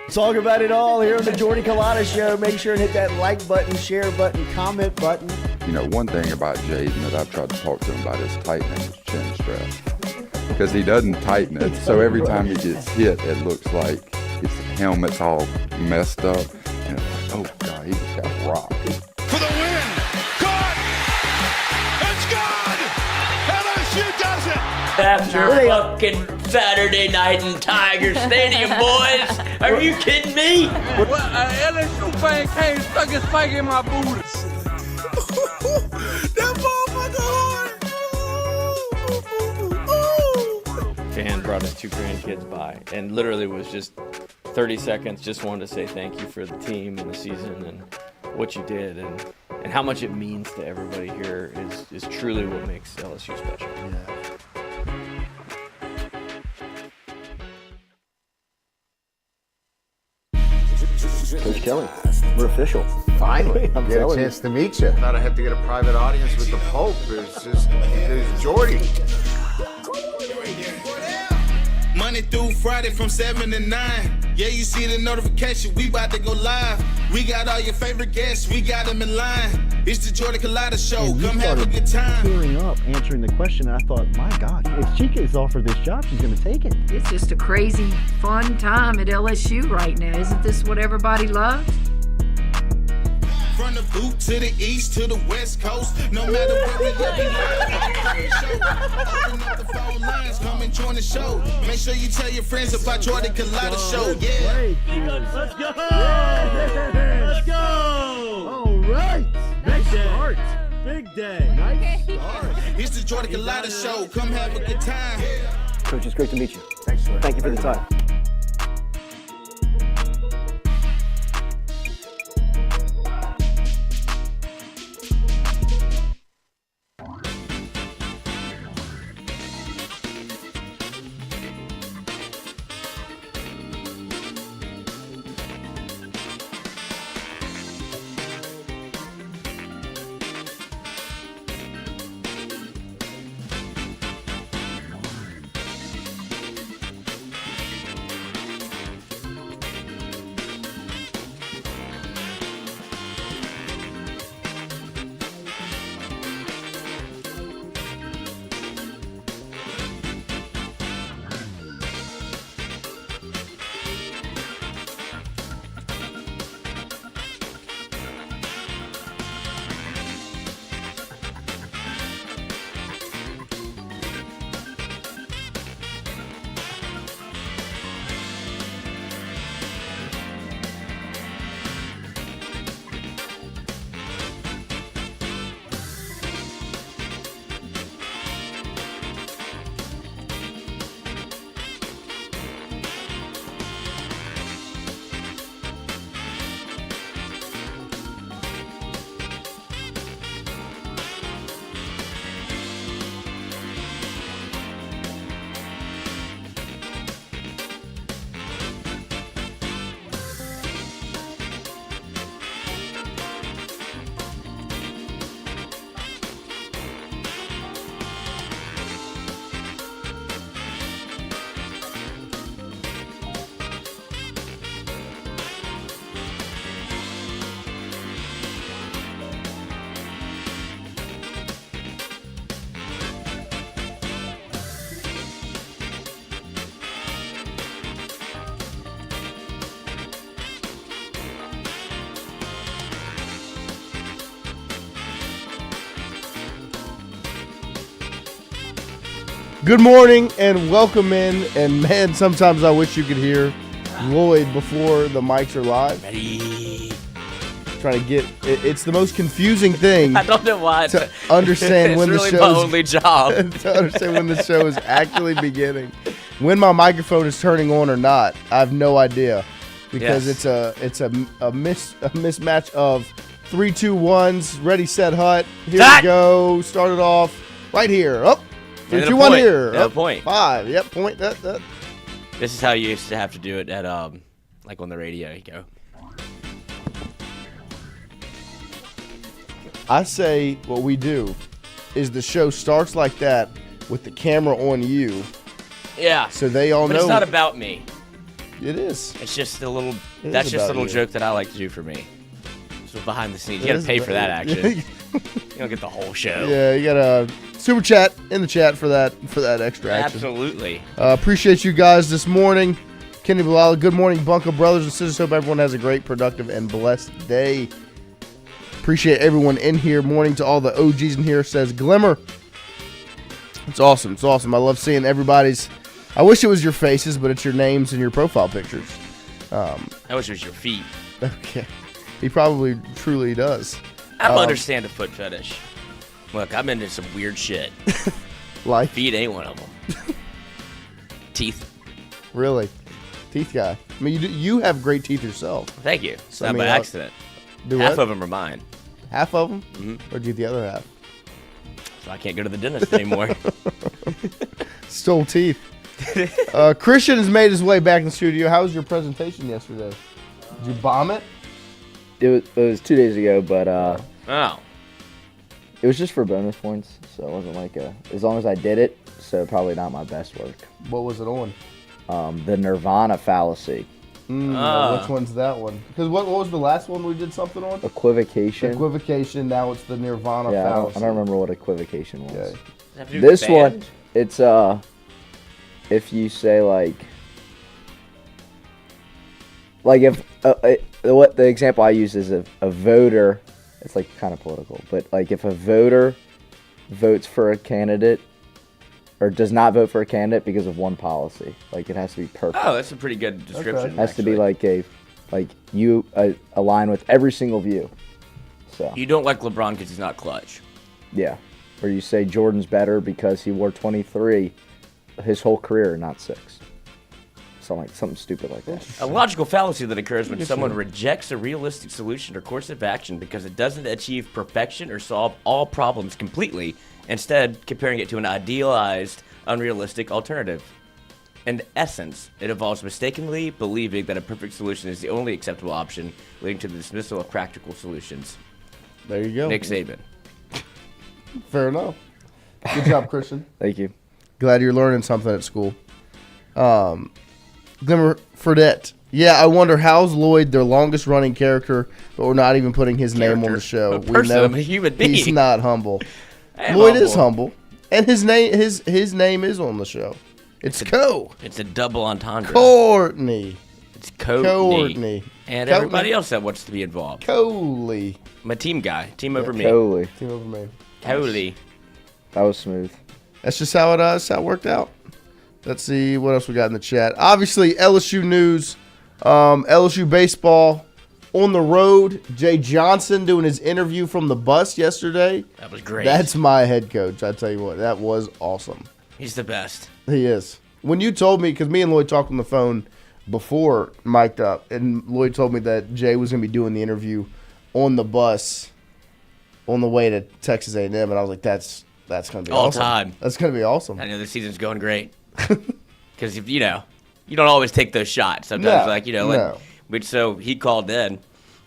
Talk about it all here on the Jordy Culotta Show. Make sure and hit that like button, share button, comment button. You know, one thing about Jaden that I've tried to talk to him about is tightening his chin strap. Because he doesn't tighten it, so every time he gets hit, it looks like his helmet's all messed up. And it's like, oh, God, he just got rocked. For the win! Caught! It's good! LSU does it! After fucking Saturday night in Tiger Stadium, boys! Are you kidding me? Well, LSU fan came stuck his spike in my booty. That motherfucker hard! Fan brought his 2 grandkids by and literally was just 30 seconds, just wanted to say thank you for the team and the season and what you did and how much it means to everybody here is truly what makes LSU special. Yeah. Coach Kelly, we're official. Finally, get a chance to meet you. Thought I had to get a private audience with the Pope. It's Jordy. Monday through Friday from 7 to 9. Yeah, you see the notification. We about to go live. We got all your favorite guests. We got them in line. It's the Jordy Culotta Show. Come have a good time. Tearing up, answering the question, I thought, my God, if she gets offered this job, she's going to take it. It's just a crazy, fun time at LSU right now. Isn't this what everybody loves? From the boot to the east to the west coast. No matter where we at, we open up the phone lines. Come and join the show. Make sure you tell your friends about Jordy Culotta Show. Yeah. Let's go! Let's go! All right. Nice start. Big day. Nice start. It's the Jordy Culotta Show. Come have a good time. Coach, it's great to meet you. Thanks, sir. Thank you for the time. Good morning and welcome in. And man, sometimes I wish you could hear Lloyd before the mics are live. Ready. Trying to get it's the most confusing thing. I don't know why. To understand when the really show my only job. to understand when the show is actually beginning. When my microphone is turning on or not, I have no idea. Because it's a mismatch of 3, 2, 1s, ready, set, hut. Here we go. Started off right here. Oh, 3, 2, 1 here. No point. 5. Yep, point. That. This is how you used to have to do it at like on the radio. You go. I say what we do is the show starts like that with the camera on you, Yeah. So they all But know. it's not about me. It is. It's just a little. It That's is just a about little you. joke that I like to do for me. So behind the scenes, It you got to is pay for that about- action. You don't get the whole show. Yeah, you got a super chat in the chat for that extra action. Absolutely. Appreciate you guys this morning. Kenny Bilal, good morning, Bunko brothers and sisters. Hope everyone has a great, productive, and blessed day. Appreciate everyone in here. Morning to all the OGs in here, says Glimmer. It's awesome. It's awesome. I love seeing everybody's. I wish it was your faces, but it's your names and your profile pictures. I wish it was your feet. Okay. He probably truly does. I don't understand a foot fetish. Look, I'm into some weird shit. Like? Feet ain't one of them. Teeth. Really? Teeth guy. I mean, you have great teeth yourself. Thank you. It's So, not I mean, by accident. Do Half what? of them are mine. Half of them? Mm-hmm. Or do you the other half? So I can't go to the dentist anymore. Stole teeth. Christian has made his way back in the studio. How was your presentation yesterday? Did you bomb it? It was 2 days ago, but Oh. it was just for bonus points, so it wasn't like as long as I did it, so probably not my best work. What was it on? The Nirvana fallacy. Which one's that one? Because what was the last one we did something on? Equivocation. Equivocation. Now it's the Nirvana Yeah, fallacy. I don't remember what equivocation was. Okay. Does that have to do with This the one, band? it's if you say like if what the example I use is a voter, it's like kind of political, but like if a voter votes for a candidate or does not vote for a candidate because of one policy, like it has to be perfect. Oh, that's a pretty good description. It has to be actually. like you align with every single view. So You don't like LeBron because he's not clutch. yeah, or you say Jordan's better because he wore 23 his whole career, not 6. Something stupid like that. A logical fallacy that occurs when someone rejects a realistic solution or course of action because it doesn't achieve perfection or solve all problems completely, instead comparing it to an idealized, unrealistic alternative. In essence, it involves mistakenly believing that a perfect solution is the only acceptable option, leading to the dismissal of practical solutions. There you go. Nick Saban. Fair enough. Good job, Christian. Thank you. Glad you're learning something at school. Glimmer Fredette. Yeah, I wonder how's Lloyd their longest running character, but we're not even putting his name on the show. A person, a human being. He's not humble. I am Lloyd humble. is humble, and his name is on the show. It's It's a double entendre. Courtney. It's Courtney. Courtney. And Courtney. everybody else that wants to be involved. Coley. My team guy. Team over me. Totally. Team over me. Coley. That was smooth. That's just how it worked out. Let's see what else we got in the chat. Obviously, LSU news, LSU baseball on the road. Jay Johnson doing his interview from the bus yesterday. That was great. That's my head coach. I tell you what, that was awesome. He's the best. He is. When you told me, because me and Lloyd talked on the phone before mic'd up, and Lloyd told me that Jay was going to be doing the interview on the bus on the way to Texas A&M, and I was like, that's going to be All awesome. time. That's going to be awesome. I know the season's going great. Because, you don't always take those shots. Sometimes, No. But so he called in,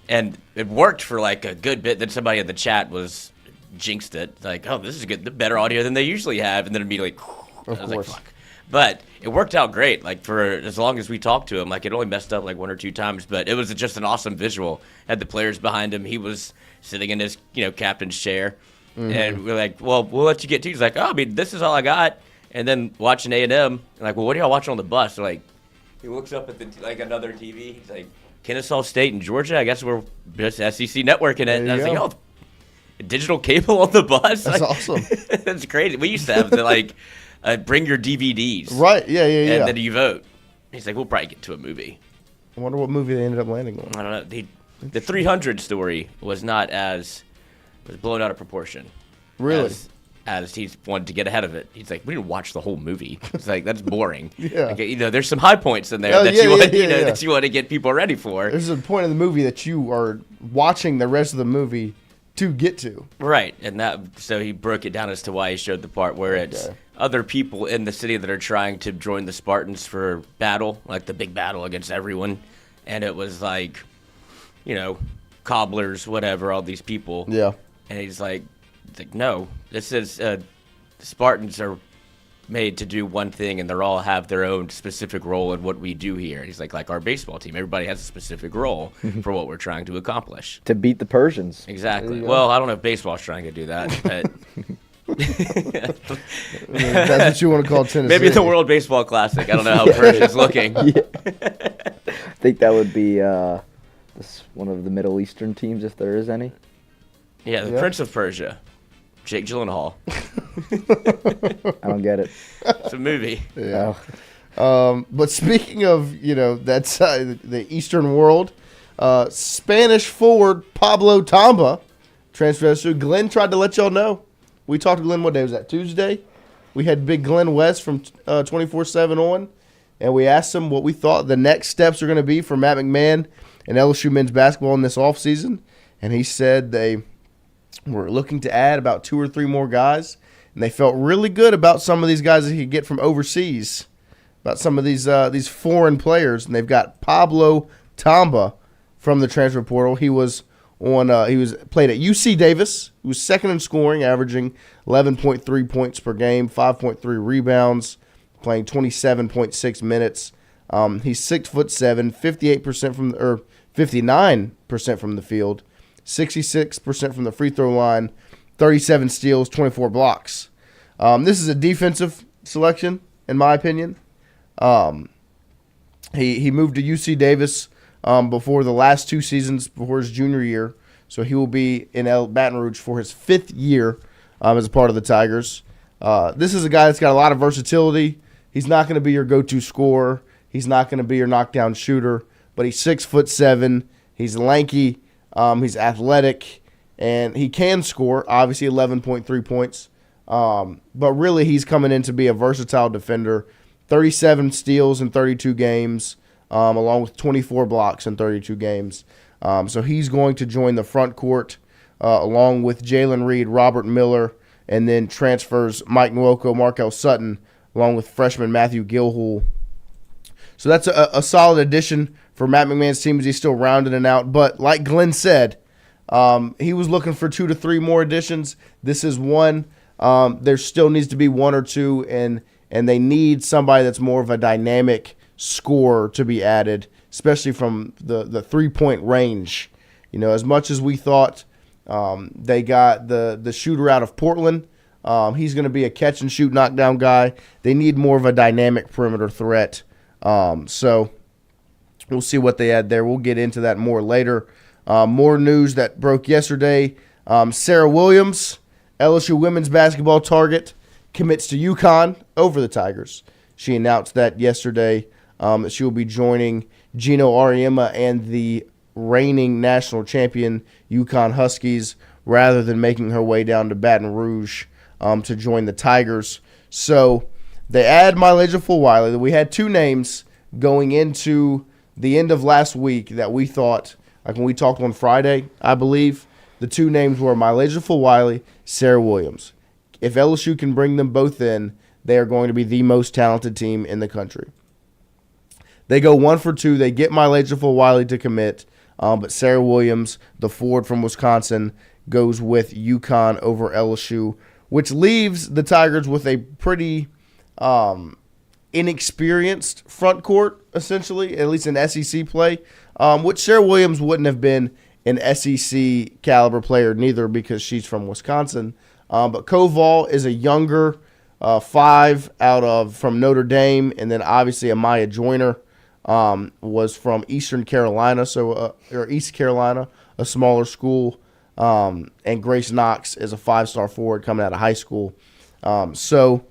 and it worked for like a good bit. Then somebody in the chat was jinxed it. Like, oh, this is good. The better audio than they usually have. And then immediately, I was course. like, fuck. But it worked out great. Like, for as long as we talked to him, like, it only messed up like 1 or 2 times. But it was just an awesome visual. Had the players behind him. He was sitting in his, captain's chair. Mm-hmm. And we're like, well, we'll let you get to. He's like, oh, I mean, this is all I got. And then watching A&M, like, well, what are y'all watching on the bus? They're like, he looks up at another TV. He's like, Kennesaw State and Georgia. I guess we're just SEC networking it. And I was like, oh, digital cable on the bus. That's like, awesome. That's crazy. We used to have to bring your DVDs. Right? Yeah. And then you vote. He's like, we'll probably get to a movie. I wonder what movie they ended up landing on. I don't know. The 300 story was blown out of proportion. Really? As he's wanted to get ahead of it. He's like, we didn't watch the whole movie. It's like, that's boring. Yeah. Like, there's some high points in there Oh, that yeah, you want yeah. that you want to get people ready for. There's a point in the movie that you are watching the rest of the movie to get to. Right. And so he broke it down as to why he showed the part where it's other people in the city that are trying to join the Spartans for battle, like the big battle against everyone. And it was like, cobblers, whatever, all these people. Yeah. And he's like no, this is Spartans are made to do one thing, and they all have their own specific role in what we do here. He's like our baseball team. Everybody has a specific role for what we're trying to accomplish. To beat the Persians. Exactly. Well, I don't know if baseball's trying to do that, but that's what you want to call Tennessee. Maybe the World Baseball Classic. I don't know how Persia's looking. I think that would be one of the Middle Eastern teams, if there is any. Yeah, the Prince of Persia, Jake Gyllenhaal. I don't get it. It's a movie. Yeah. But speaking of, that's the Eastern world, Spanish forward Pablo Tomba transfers to Glenn. Tried to let y'all know. We talked to Glenn, what day was that? Tuesday? We had Big Glenn West from 24/7 on, and we asked him what we thought the next steps are going to be for Matt McMahon and LSU men's basketball in this offseason. And he said they were looking to add about 2 or 3 more guys, and they felt really good about some of these guys that he could get from overseas, about some of these foreign players. And they've got Pablo Tomba from the transfer portal. He was played at UC Davis. He was second in scoring, averaging 11.3 points per game, 5.3 rebounds, playing 27.6 minutes. He's 6'7", 59% from the field, 66% from the free throw line, 37 steals, 24 blocks. This is a defensive selection, in my opinion. He moved to UC Davis before the last 2 seasons before his junior year, so he will be in Baton Rouge for his 5th year as a part of the Tigers. This is a guy that's got a lot of versatility. He's not going to be your go-to scorer. He's not going to be your knockdown shooter, but he's 6'7". He's lanky. He's athletic, and he can score, obviously 11.3 points. But really, he's coming in to be a versatile defender. 37 steals in 32 games, along with 24 blocks in 32 games. So he's going to join the front court along with Jalen Reed, Robert Miller, and then transfers Mike Nwoko, Markel Sutton, along with freshman Matthew Gilhool. So that's a solid addition for Matt McMahon's team as he's still rounding it out. But like Glenn said, he was looking for 2 to 3 more additions. This is one. There still needs to be 1 or 2, and they need somebody that's more of a dynamic scorer to be added, especially from the 3-point range. As much as we thought they got the shooter out of Portland, he's going to be a catch-and-shoot knockdown guy. They need more of a dynamic perimeter threat. So we'll see what they add there. We'll get into that more later. More news that broke yesterday. Sarah Williams, LSU women's basketball target, commits to UConn over the Tigers. She announced that yesterday that she will be joining Gino Auriemma and the reigning national champion UConn Huskies rather than making her way down to Baton Rouge to join the Tigers. So they add Mylaja Fulwiley. We had 2 names going into the end of last week that we thought, like when we talked on Friday, I believe, the 2 names were Mylaja Fulwiley, Sarah Williams. If LSU can bring them both in, they are going to be the most talented team in the country. They go 1 for 2. They get Mylaja Fulwiley to commit, but Sarah Williams, the forward from Wisconsin, goes with UConn over LSU, which leaves the Tigers with a pretty inexperienced front court, essentially, at least in SEC play, which Sarah Williams wouldn't have been an SEC caliber player neither because she's from Wisconsin. But Koval is a younger 5 from Notre Dame, and then obviously Amaya Joyner was from Eastern Carolina, or East Carolina, a smaller school, and Grace Knox is a 5-star forward coming out of high school. So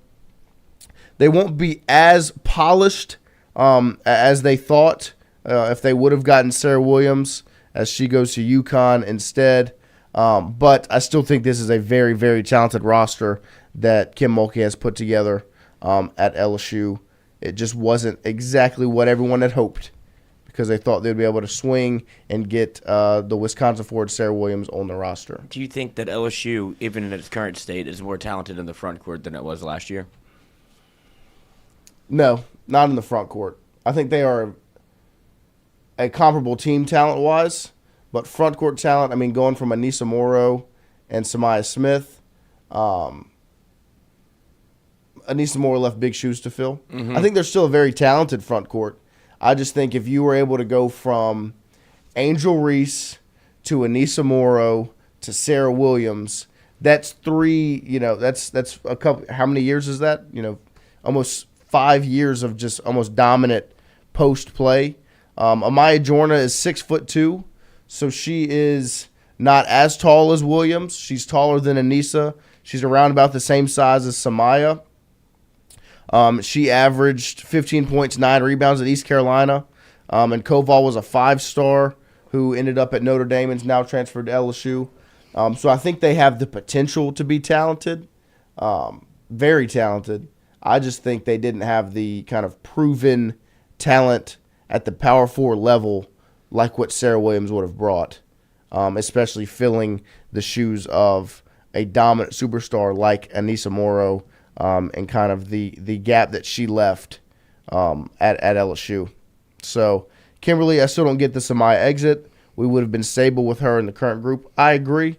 they won't be as polished as they thought if they would have gotten Sarah Williams as she goes to UConn instead. But I still think this is a very, very talented roster that Kim Mulkey has put together at LSU. It just wasn't exactly what everyone had hoped because they thought they'd be able to swing and get the Wisconsin forward Sarah Williams on the roster. Do you think that LSU, even in its current state, is more talented in the front court than it was last year? No, not in the front court. I think they are a comparable team talent-wise, but front court talent, I mean, going from Anissa Morrow and Samaya Smith, Anissa Moore left big shoes to fill. I think they're still a very talented front court. I just think if you were able to go from Angel Reese to Anissa Morrow to Sarah Williams, that's three, that's a couple. How many years is that? Almost 5 years of just almost dominant post play. Amaya Jorna is 6'2", so she is not as tall as Williams. She's taller than Anissa. She's around about the same size as Samaya. She averaged 15 points, 9 rebounds at East Carolina. And Koval was a 5-star who ended up at Notre Dame and is now transferred to LSU. So I think they have the potential to be talented, very talented. I just think they didn't have the kind of proven talent at the Power 4 level like what Sarah Williams would have brought, especially filling the shoes of a dominant superstar like Anissa Morrow, and kind of the gap that she left at LSU. So Kimberly, I still don't get the Samaya exit. We would have been stable with her in the current group. I agree.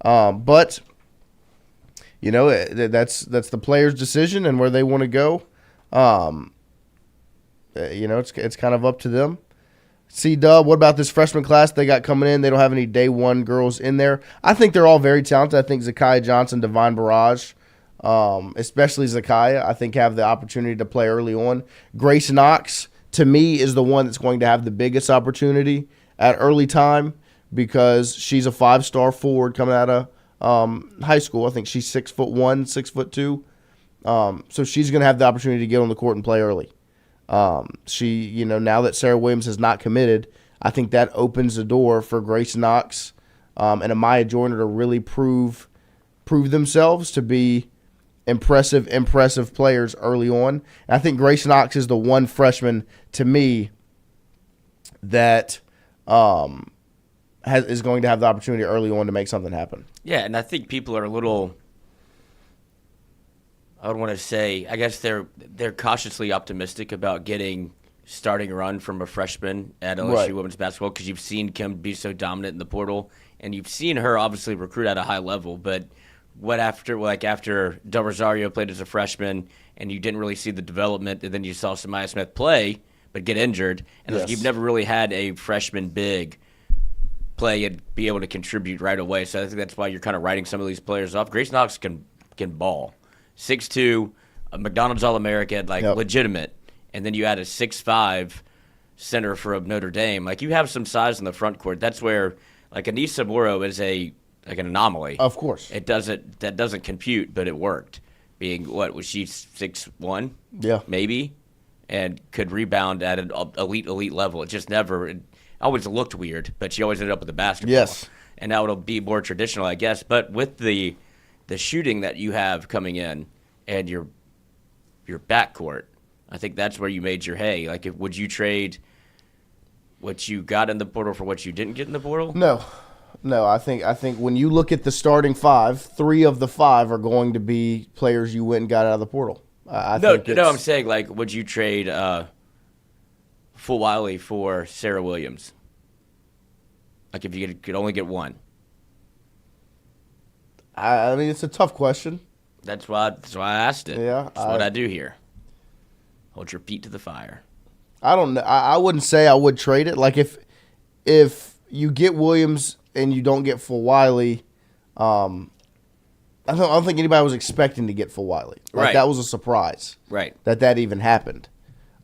But that's the player's decision and where they want to go. It's kind of up to them. C-Dub, what about this freshman class they got coming in? They don't have any day one girls in there. I think they're all very talented. I think Zakiya Johnson, Divine Barrage, especially Zakiya, I think have the opportunity to play early on. Grace Knox, to me, is the one that's going to have the biggest opportunity at early time because she's a 5-star forward coming out of high school. I think she's 6'1", 6'2". So she's going to have the opportunity to get on the court and play early. She, now that Sarah Williams has not committed, I think that opens the door for Grace Knox and Amaya Joyner to really prove themselves to be impressive players early on. And I think Grace Knox is the one freshman to me that is going to have the opportunity early on to make something happen. Yeah, and I think people are a little, I would want to say, I guess they're cautiously optimistic about getting starting run from a freshman at LSU women's basketball because you've seen Kim be so dominant in the portal, and you've seen her obviously recruit at a high level. But after Del Rosario played as a freshman, and you didn't really see the development, and then you saw Samaya Smith play but get injured, and you've never really had a freshman big play and be able to contribute right away. So I think that's why you're kind of writing some of these players off. Grace Knox can ball. 6'2", a McDonald's All-American, legitimate. And then you add a 6'5" center for Notre Dame. You have some size in the front court. That's where, Anissa Morrow is an anomaly. Of course. That doesn't compute, but it worked. Being, was she 6'1"? Yeah. Maybe? And could rebound at an elite level. It just never, it always looked weird, but she always ended up with the basketball. Yes. And now it'll be more traditional, I guess. But with the shooting that you have coming in and your backcourt, I think that's where you made your hay. Would you trade what you got in the portal for what you didn't get in the portal? No. I think when you look at the starting 5, 3 of the 5 are going to be players you went and got out of the portal. I'm saying, would you trade Fulwiley for Sarah Williams? If you could only get one. I mean, it's a tough question. That's why I asked it. Yeah, that's what I do here. Hold your feet to the fire. I don't know. I wouldn't say I would trade it. If you get Williams and you don't get Fulwiley, I don't think anybody was expecting to get Fulwiley. Right. That was a surprise. Right. That even happened.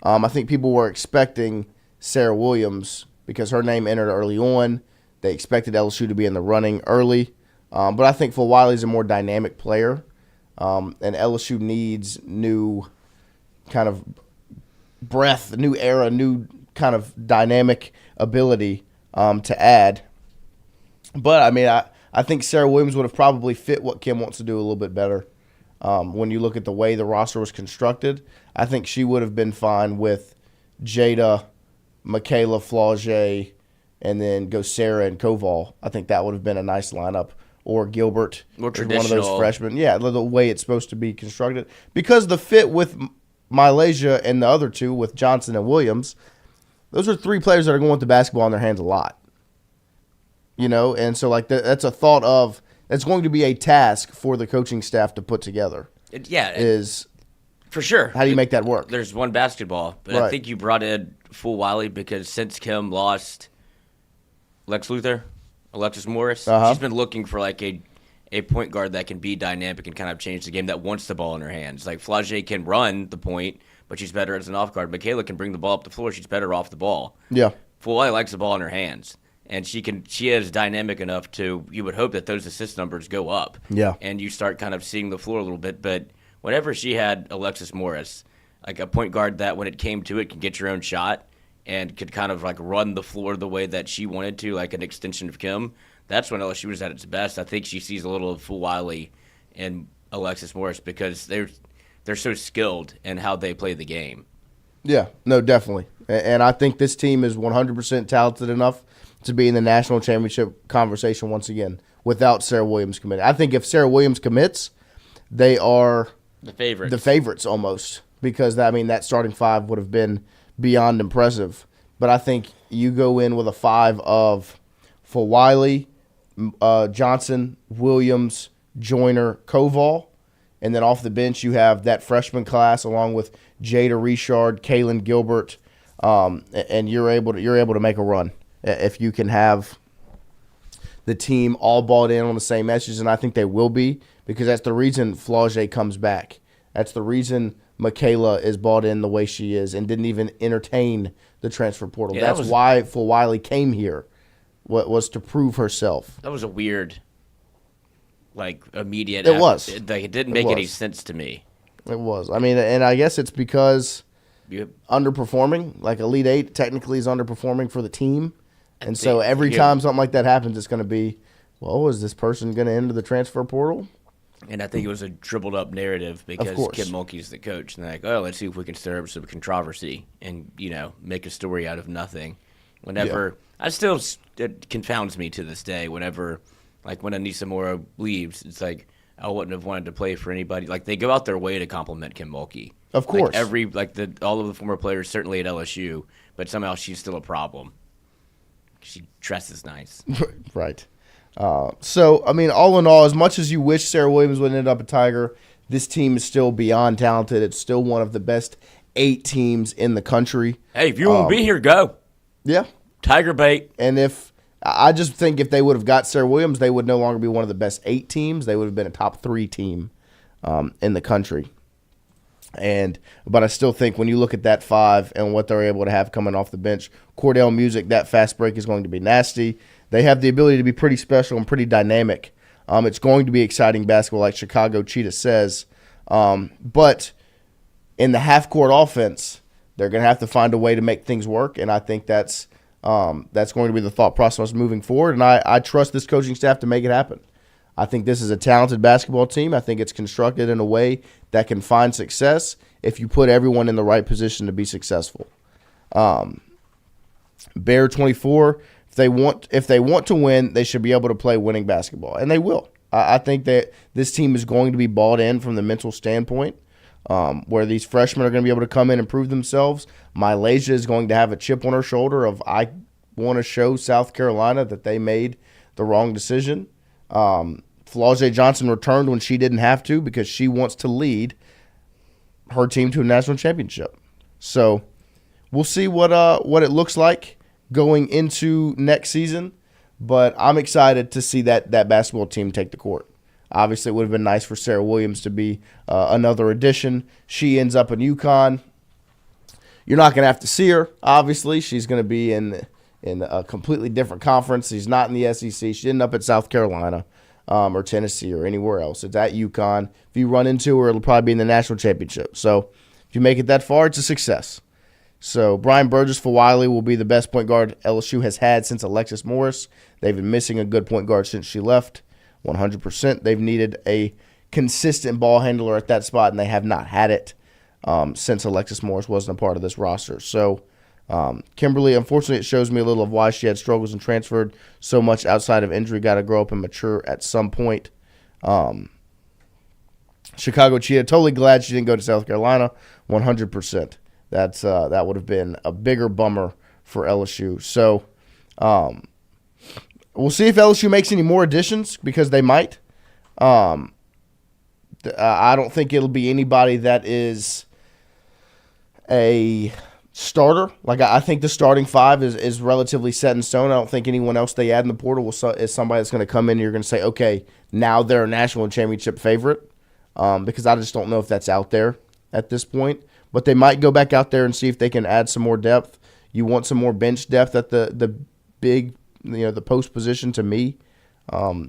I think people were expecting Sarah Williams because her name entered early on. They expected LSU to be in the running early. But I think Fulwiley's a more dynamic player, and LSU needs new kind of breath, new era, new kind of dynamic ability to add. But, I mean, I think Sarah Williams would have probably fit what Kim wants to do a little bit better. When you look at the way the roster was constructed, I think she would have been fine with Jada, Michaela Flauget, and then go Sarah and Koval. I think that would have been a nice lineup. Or Gilbert, more one of those freshmen. Yeah, the way it's supposed to be constructed. Because the fit with Malaysia and the other two, with Johnson and Williams, those are 3 players that are going with the basketball in their hands a lot. And so that's a thought of, that's going to be a task for the coaching staff to put together. Yeah. Is For sure. How do you make that work? There's one basketball, but Right. I think you brought in full Wiley because since Kim lost Alexis Morris, she's been looking for like a point guard that can be dynamic and kind of change the game, that wants the ball in her hands. Like Flau'jae can run the point, but she's better as an off guard. Michaela can bring the ball up the floor. She's better off the ball. Yeah. Full Wiley likes the ball in her hands. And she is dynamic enough to, you would hope that those assist numbers go up. Yeah. And you start kind of seeing the floor a little bit. But whenever she had Alexis Morris, like a point guard that when it came to it can get your own shot and could kind of like run the floor the way that she wanted to, like an extension of Kim, that's when LSU was at its best. I think she sees a little of Full Wiley and Alexis Morris because they're so skilled in how they play the game. Yeah, no, definitely. And I think this team is 100% talented enough to be in the national championship conversation once again without Sarah Williams committing. I think if Sarah Williams commits, they are the favorites almost, because that starting five would have been beyond impressive. But I think you go in with a five of for Wiley, Johnson, Williams, Joyner, Koval, and then off the bench you have that freshman class along with Jada Richard, Kaylin Gilbert, and you're able to make a run if you can have the team all balled in on the same message, and I think they will be, because that's the reason Flau'jae comes back. That's the reason Michaela is bought in the way she is and didn't even entertain the transfer portal. Yeah, that's why Full Wiley came here, was to prove herself. That was a weird, immediate. It was. It didn't make any sense to me. It was. And I guess it's because underperforming, like Elite Eight technically is underperforming for the team. And so every time something like that happens, it's going to be, well, is this person going to enter the transfer portal? And I think it was a dribbled up narrative because Kim Mulkey's the coach. And they're like, oh, let's see if we can stir up some controversy and, make a story out of nothing. It confounds me to this day whenever, when Anissa Mora leaves, it's like, I wouldn't have wanted to play for anybody. Like, they go out their way to compliment Kim Mulkey. Of course. All of the former players, certainly at LSU, but somehow she's still a problem. She dresses nice. Right. So, all in all, as much as you wish Sarah Williams would end up a Tiger, this team is still beyond talented. It's still one of the best 8 teams in the country. Hey, if you want to be here, go. Yeah. Tiger bait. And I just think if they would have got Sarah Williams, they would no longer be one of the best 8 teams. They would have been a top 3 team in the country. But I still think when you look at that 5 and what they're able to have coming off the bench, Cordell Music, that fast break is going to be nasty. They have the ability to be pretty special and pretty dynamic. It's going to be exciting basketball, like Chicago Cheetah says. But in the half-court offense, they're going to have to find a way to make things work, and I think that's going to be the thought process moving forward. And I trust this coaching staff to make it happen. I think this is a talented basketball team. I think it's constructed in a way that can find success if you put everyone in the right position to be successful. Bear 24, if they want to win, they should be able to play winning basketball, and they will. I think that this team is going to be bought in from the mental standpoint, where these freshmen are going to be able to come in and prove themselves. Malaysia is going to have a chip on her shoulder of, I want to show South Carolina that they made the wrong decision. Flau'jae Johnson returned when she didn't have to because she wants to lead her team to a national championship. So we'll see what it looks like going into next season, but I'm excited to see that basketball team take the court. Obviously, it would have been nice for Sarah Williams to be another addition. She ends up in UConn. You're not going to have to see her, obviously. She's going to be in a completely different conference. She's not in the SEC. She ended up at South Carolina or Tennessee or anywhere else. It's at UConn. If you run into her, it'll probably be in the national championship. So if you make it that far, it's a success. So Brian Burgess for Wiley will be the best point guard LSU has had since Alexis Morris. They've been missing a good point guard since she left, 100%. They've needed a consistent ball handler at that spot, and they have not had it since Alexis Morris wasn't a part of this roster. So Kimberly, unfortunately, it shows me a little of why she had struggles and transferred so much outside of injury. Got to grow up and mature at some point. Chicago Cheetah, totally glad she didn't go to South Carolina, 100%. That would have been a bigger bummer for LSU. So we'll see if LSU makes any more additions, because they might. I don't think it'll be anybody that is a starter. Like, I think the starting five is relatively set in stone. I don't think anyone else they add in the portal is somebody that's going to come in and you're going to say, okay, now they're a national championship favorite, because I just don't know if that's out there at this point. But they might go back out there and see if they can add some more depth. You want some more bench depth at the big, the post position to me,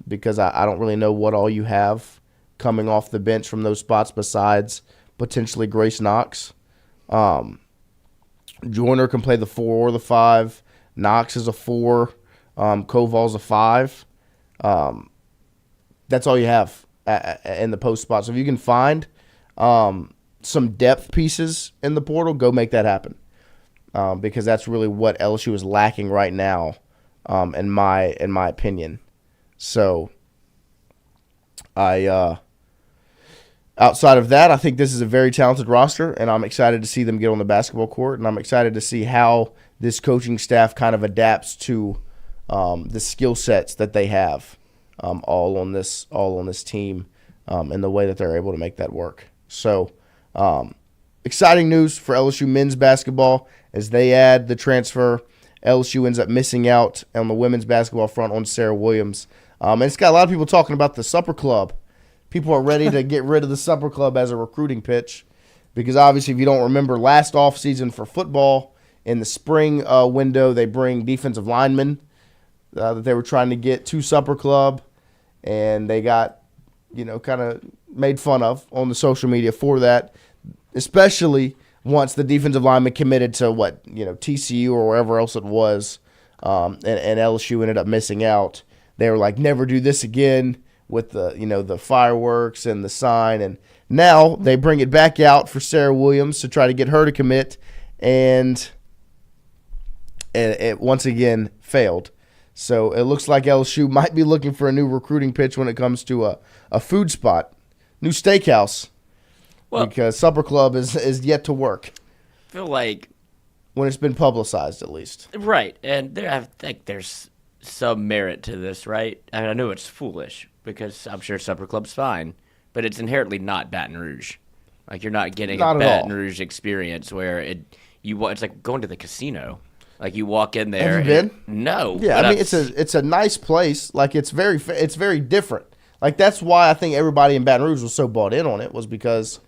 because I don't really know what all you have coming off the bench from those spots besides potentially Grace Knox. Joyner can play the 4 or the 5. Knox is a 4. Koval's a 5. That's all you have in the post spot. So if you can find some depth pieces in the portal, go make that happen, because that's really what LSU is lacking right now, in my opinion. So outside of that, I think this is a very talented roster, and I'm excited to see them get on the basketball court, and I'm excited to see how this coaching staff kind of adapts to the skill sets that they have all on this team, and the way that they're able to make that work. So exciting news for LSU men's basketball as they add the transfer. LSU ends up missing out on the women's basketball front on Sarah Williams. And it's got a lot of people talking about the Supper Club. People are ready to get rid of the Supper Club as a recruiting pitch, because obviously if you don't remember last offseason for football, in the spring window, they bring defensive linemen that they were trying to get to Supper Club, and they got, kind of made fun of on the social media for that, especially once the defensive lineman committed to TCU or wherever else it was, and LSU ended up missing out. They were like, never do this again, with the fireworks and the sign, and now they bring it back out for Sarah Williams to try to get her to commit, and it once again failed. So it looks like LSU might be looking for a new recruiting pitch when it comes to a food spot, new steakhouse, because Supper Club is yet to work. I feel like when it's been publicized, at least. Right, and I think there's some merit to this, right? I know it's foolish, because I'm sure Supper Club's fine, but it's inherently not Baton Rouge. Like, you're not getting a Baton Rouge experience where it's like going to the casino. Like, you walk in there. Have you been? No. Yeah, I mean, it's a nice place. Like, it's very different. Like, that's why I think everybody in Baton Rouge was so bought in on it, was because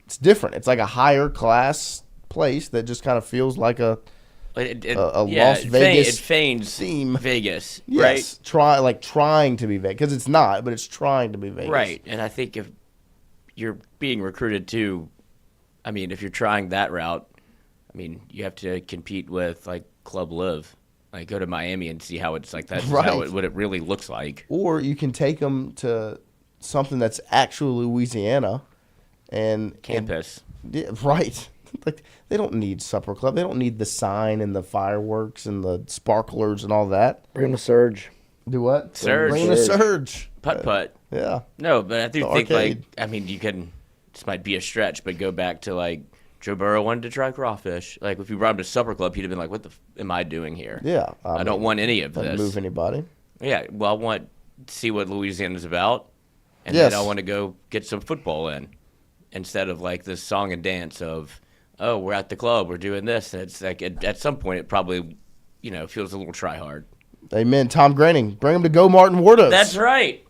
it's different. It's like a higher class place that just kind of feels like a Las Vegas. It feigns theme. Vegas, yes, right? Trying to be Vegas, because it's not, but it's trying to be Vegas. Right, and I think if you're being recruited to, if you're trying that route, you have to compete with like Club Live. Like, go to Miami and see how it's like that. Right. What it really looks like. Or you can take them to something that's actually Louisiana and campus. Right. Like, they don't need Supper Club. They don't need the sign and the fireworks and the sparklers and all that. Bring the Surge. Do what? Surge. Bring the Surge. Putt. Yeah. No, but I do think arcade. you can. This might be a stretch, but go back to like Joe Burrow wanted to try crawfish. Like, if you brought him to Supper Club, he'd have been like, "What am I doing here? Yeah. I don't want any of this. Move anybody. Yeah. Well, I want to see what Louisiana's about, and then I want to go get some football in, instead of like this song and dance of, oh, we're at the club, we're doing this. And it's like, at some point, it probably, feels a little try hard. Amen. Tom Granning, bring him to Go Martin Wardos. That's right.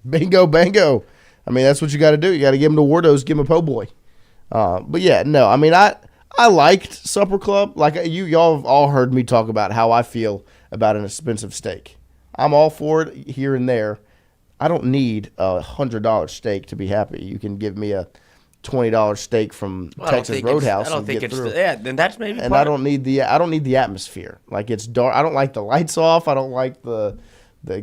Bingo, bango. That's what you got to do. You got to give him to Wardos, give him a po' boy. But yeah, no, I liked Supper Club. Like, y'all have all heard me talk about how I feel about an expensive steak. I'm all for it here and there. I don't need a $100 steak to be happy. You can give me a $20 steak from Texas Roadhouse. I don't think it's then that's maybe. And I don't need the atmosphere. Like, it's dark. I don't like the lights off. I don't like the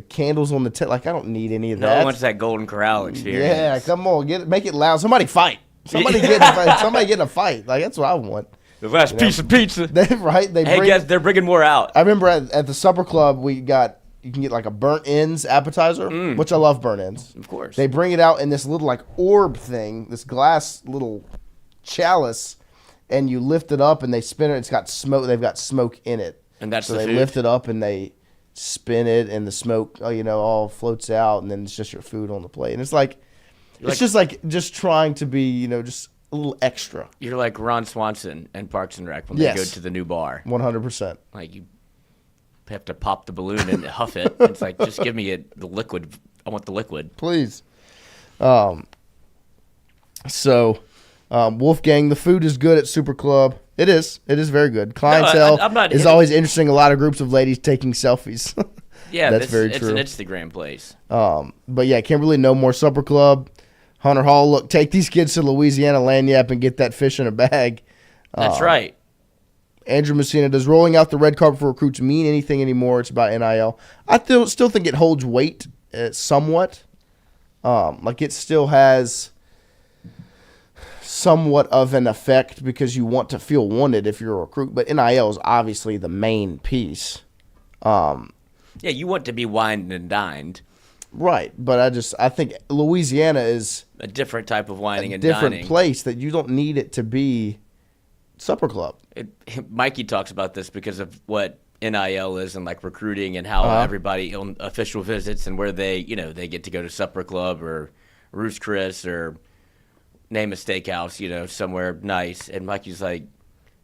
candles on the like, I don't need any of that. No one wants that Golden Corral experience. Yeah, come on, make it loud. Somebody fight. Somebody get in a fight. Like, that's what I want. The last piece of pizza. Right? Guys, they're bringing more out. I remember at the Supper Club, you can get like a burnt ends appetizer, which I love burnt ends. Of course. They bring it out in this little like orb thing, this glass little chalice, and you lift it up and they spin it. It's got smoke. They've got smoke in it. And that's so the they food? lift it up and they spin it, and the smoke, all floats out, and then it's just your food on the plate. And it's like, It's just trying to be, just a little extra. You're like Ron Swanson and Parks and Rec when they go to the new bar. 100%. Like you have to pop the balloon and huff it. It's like, just give me the liquid. I want the liquid. Please. Wolfgang, the food is good at Super Club. It is. It is very good. Clientele is always interesting. A lot of groups of ladies taking selfies. Yeah, that's very true. It's an Instagram place. But yeah, Kimberly, no more Supper Club. Hunter Hall, look, take these kids to Louisiana Lanyap and get that fish in a bag. That's right. Andrew Messina, does rolling out the red carpet for recruits mean anything anymore? It's about NIL. I still think it holds weight somewhat. Like it still has somewhat of an effect because you want to feel wanted if you're a recruit. But NIL is obviously the main piece. Yeah, you want to be wined and dined. Right, but I think Louisiana is a different type of whining and different dining. Place that you don't need it to be Supper Club. Mikey talks about this because of what NIL is and like recruiting and how everybody on official visits and where they get to go to Supper Club or Ruth's Chris or name a steakhouse, somewhere nice. And Mikey's like,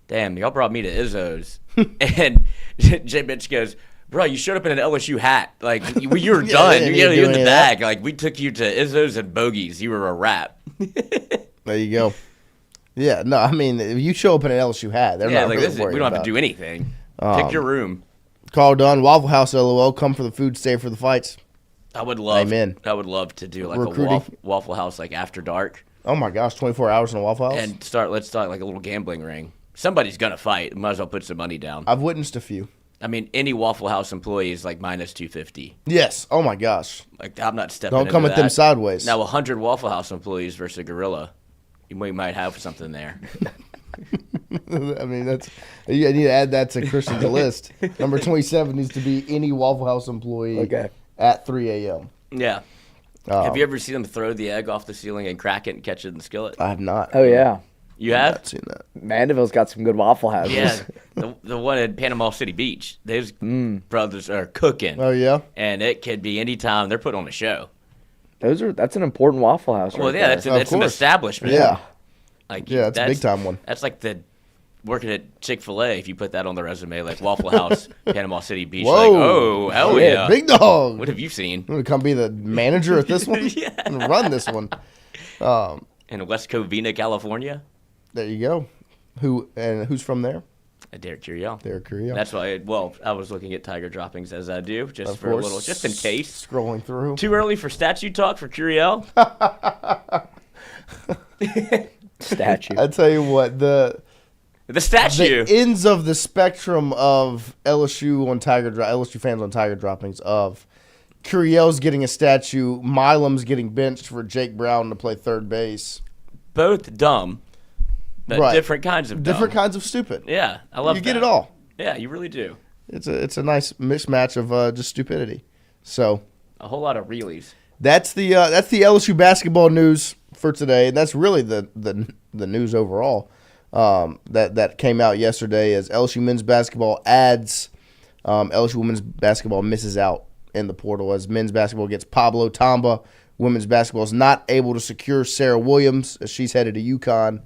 damn, y'all brought me to Izzo's. And Jay Mitch goes, bro, you showed up in an LSU hat. Like, you were done. You're in the bag. Like, we took you to Izzo's and Bogies. You were a wrap. There you go. Yeah, no, I mean, if you show up in an LSU hat, they're not really worried. We don't have to do anything. Pick your room. Carl Dunn, Waffle House, LOL. Come for the food, stay for the fights. I would love. Amen. I would love to do like a Waffle House like after dark. Oh my gosh, 24 hours in a Waffle House. And let's start like a little gambling ring. Somebody's gonna fight. Might as well put some money down. I've witnessed a few. I mean, any Waffle House employee is like minus 250. Yes. Oh my gosh. Like I'm not stepping. Don't come at them sideways. Now 100 Waffle House employees versus a gorilla. We might have something there. I mean, you need to add that to Christian's list. Number 27 needs to be any Waffle House employee at 3 a.m. Yeah. Have you ever seen them throw the egg off the ceiling and crack it and catch it in the skillet? I have not. Oh, yeah. You have? I've seen that. Mandeville's got some good Waffle Houses. Yeah. The one at Panama City Beach. Those brothers are cooking. Oh, yeah? And it could be any time. They're putting on a show. That's an important Waffle House. Well, yeah, that's an establishment. Yeah. Like, yeah, that's a big time one. That's like the working at Chick-fil-A. If you put that on the resume, like Waffle House, Panama City Beach. Whoa. Like, oh, hell yeah. Big dog. What have you seen? I'm going to come be the manager at this one? Yeah. And run this one. In West Covina, California. There you go. Who's from there? Derek Curiel. Derek Curiel. That's why. I was looking at Tiger droppings as I do, just in case. Scrolling through. Too early for statue talk for Curiel. Statue. I tell you what, the statue. The ends of the spectrum of LSU fans on Tiger droppings of Curiel's getting a statue, Milam's getting benched for Jake Brown to play third base. Both dumb. But different kinds of dumb. Different kinds of stupid. Yeah, I love that. You get it all. Yeah, you really do. It's a nice mismatch of just stupidity. So a whole lot of reelies. That's the LSU basketball news for today, and that's really the news overall that came out yesterday. As LSU men's basketball adds, LSU women's basketball misses out in the portal as men's basketball gets Pablo Tomba. Women's basketball is not able to secure Sarah Williams as she's headed to UConn.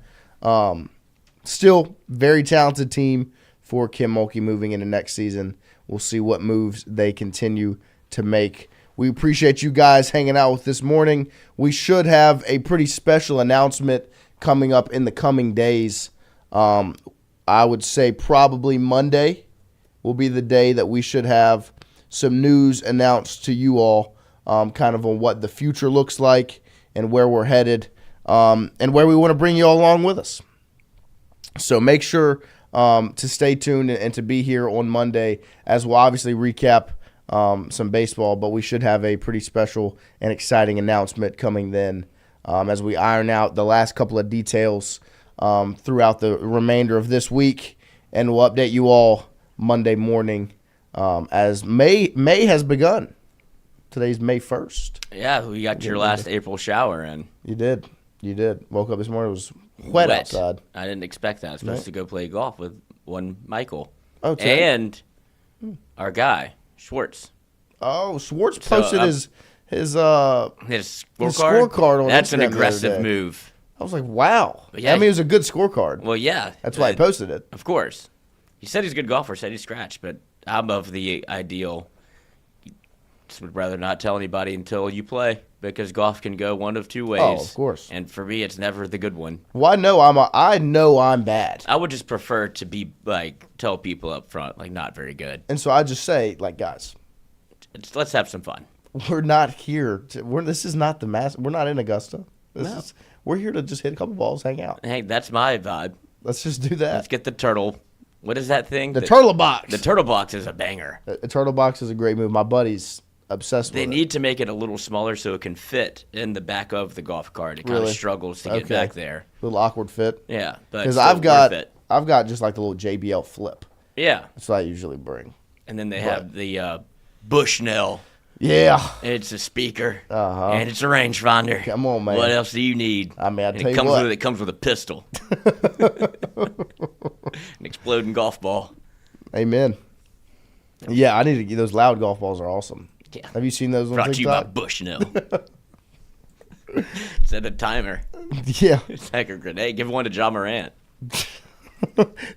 Still very talented team for Kim Mulkey moving into next season. We'll see what moves they continue to make. We appreciate you guys hanging out with this morning. We should have a pretty special announcement coming up in the coming days. I would say probably Monday will be the day that we should have some news announced to you all, kind of on what the future looks like and where we're headed, and where we want to bring you all along with us. So make sure to stay tuned and to be here on Monday as we'll obviously recap some baseball, but we should have a pretty special and exciting announcement coming then as we iron out the last couple of details throughout the remainder of this week, and we'll update you all Monday morning as May has begun. Today's May 1st. Yeah, we got your last April shower in. You did. Woke up this morning, it was wet outside. I didn't expect that. I was supposed to go play golf with one Michael. Oh, and our guy, Schwartz. Oh, Schwartz posted his scorecard. on That's an Instagram the other aggressive day. move. I was like, wow. Yeah, I mean, it was a good scorecard. Well, yeah. That's why I posted it. Of course. He said he's a good golfer, said he scratched, but I'm of the ideal. Just would rather not tell anybody until you play because golf can go one of two ways. Oh, of course. And for me, it's never the good one. Well, I know I'm bad. I would just prefer to be tell people up front, not very good. And so I just say, guys, let's have some fun. We're not here. This is not the mass. We're not in Augusta. We're here to just hit a couple balls, hang out. Hey, that's my vibe. Let's just do that. Let's get the turtle. What is that thing? The turtle box. The turtle box is a banger. The turtle box is a great move. My buddy's obsessed with it. They need to make it a little smaller so it can fit in the back of the golf cart. It kind of struggles to get back there. A little awkward fit. Yeah, but because I've got just the little JBL flip. Yeah, that's what I usually bring. And then they have the Bushnell. Yeah, it's a speaker and it's a rangefinder. Come on, man. What else do you need? I mean, it comes with a pistol, an exploding golf ball. Amen. Yeah, I need to get those loud golf balls. Are awesome. Yeah. Have you seen those on Brought TikTok? to you by Bushnell. Set a timer. Yeah. It's like a grenade. Give one to John Morant.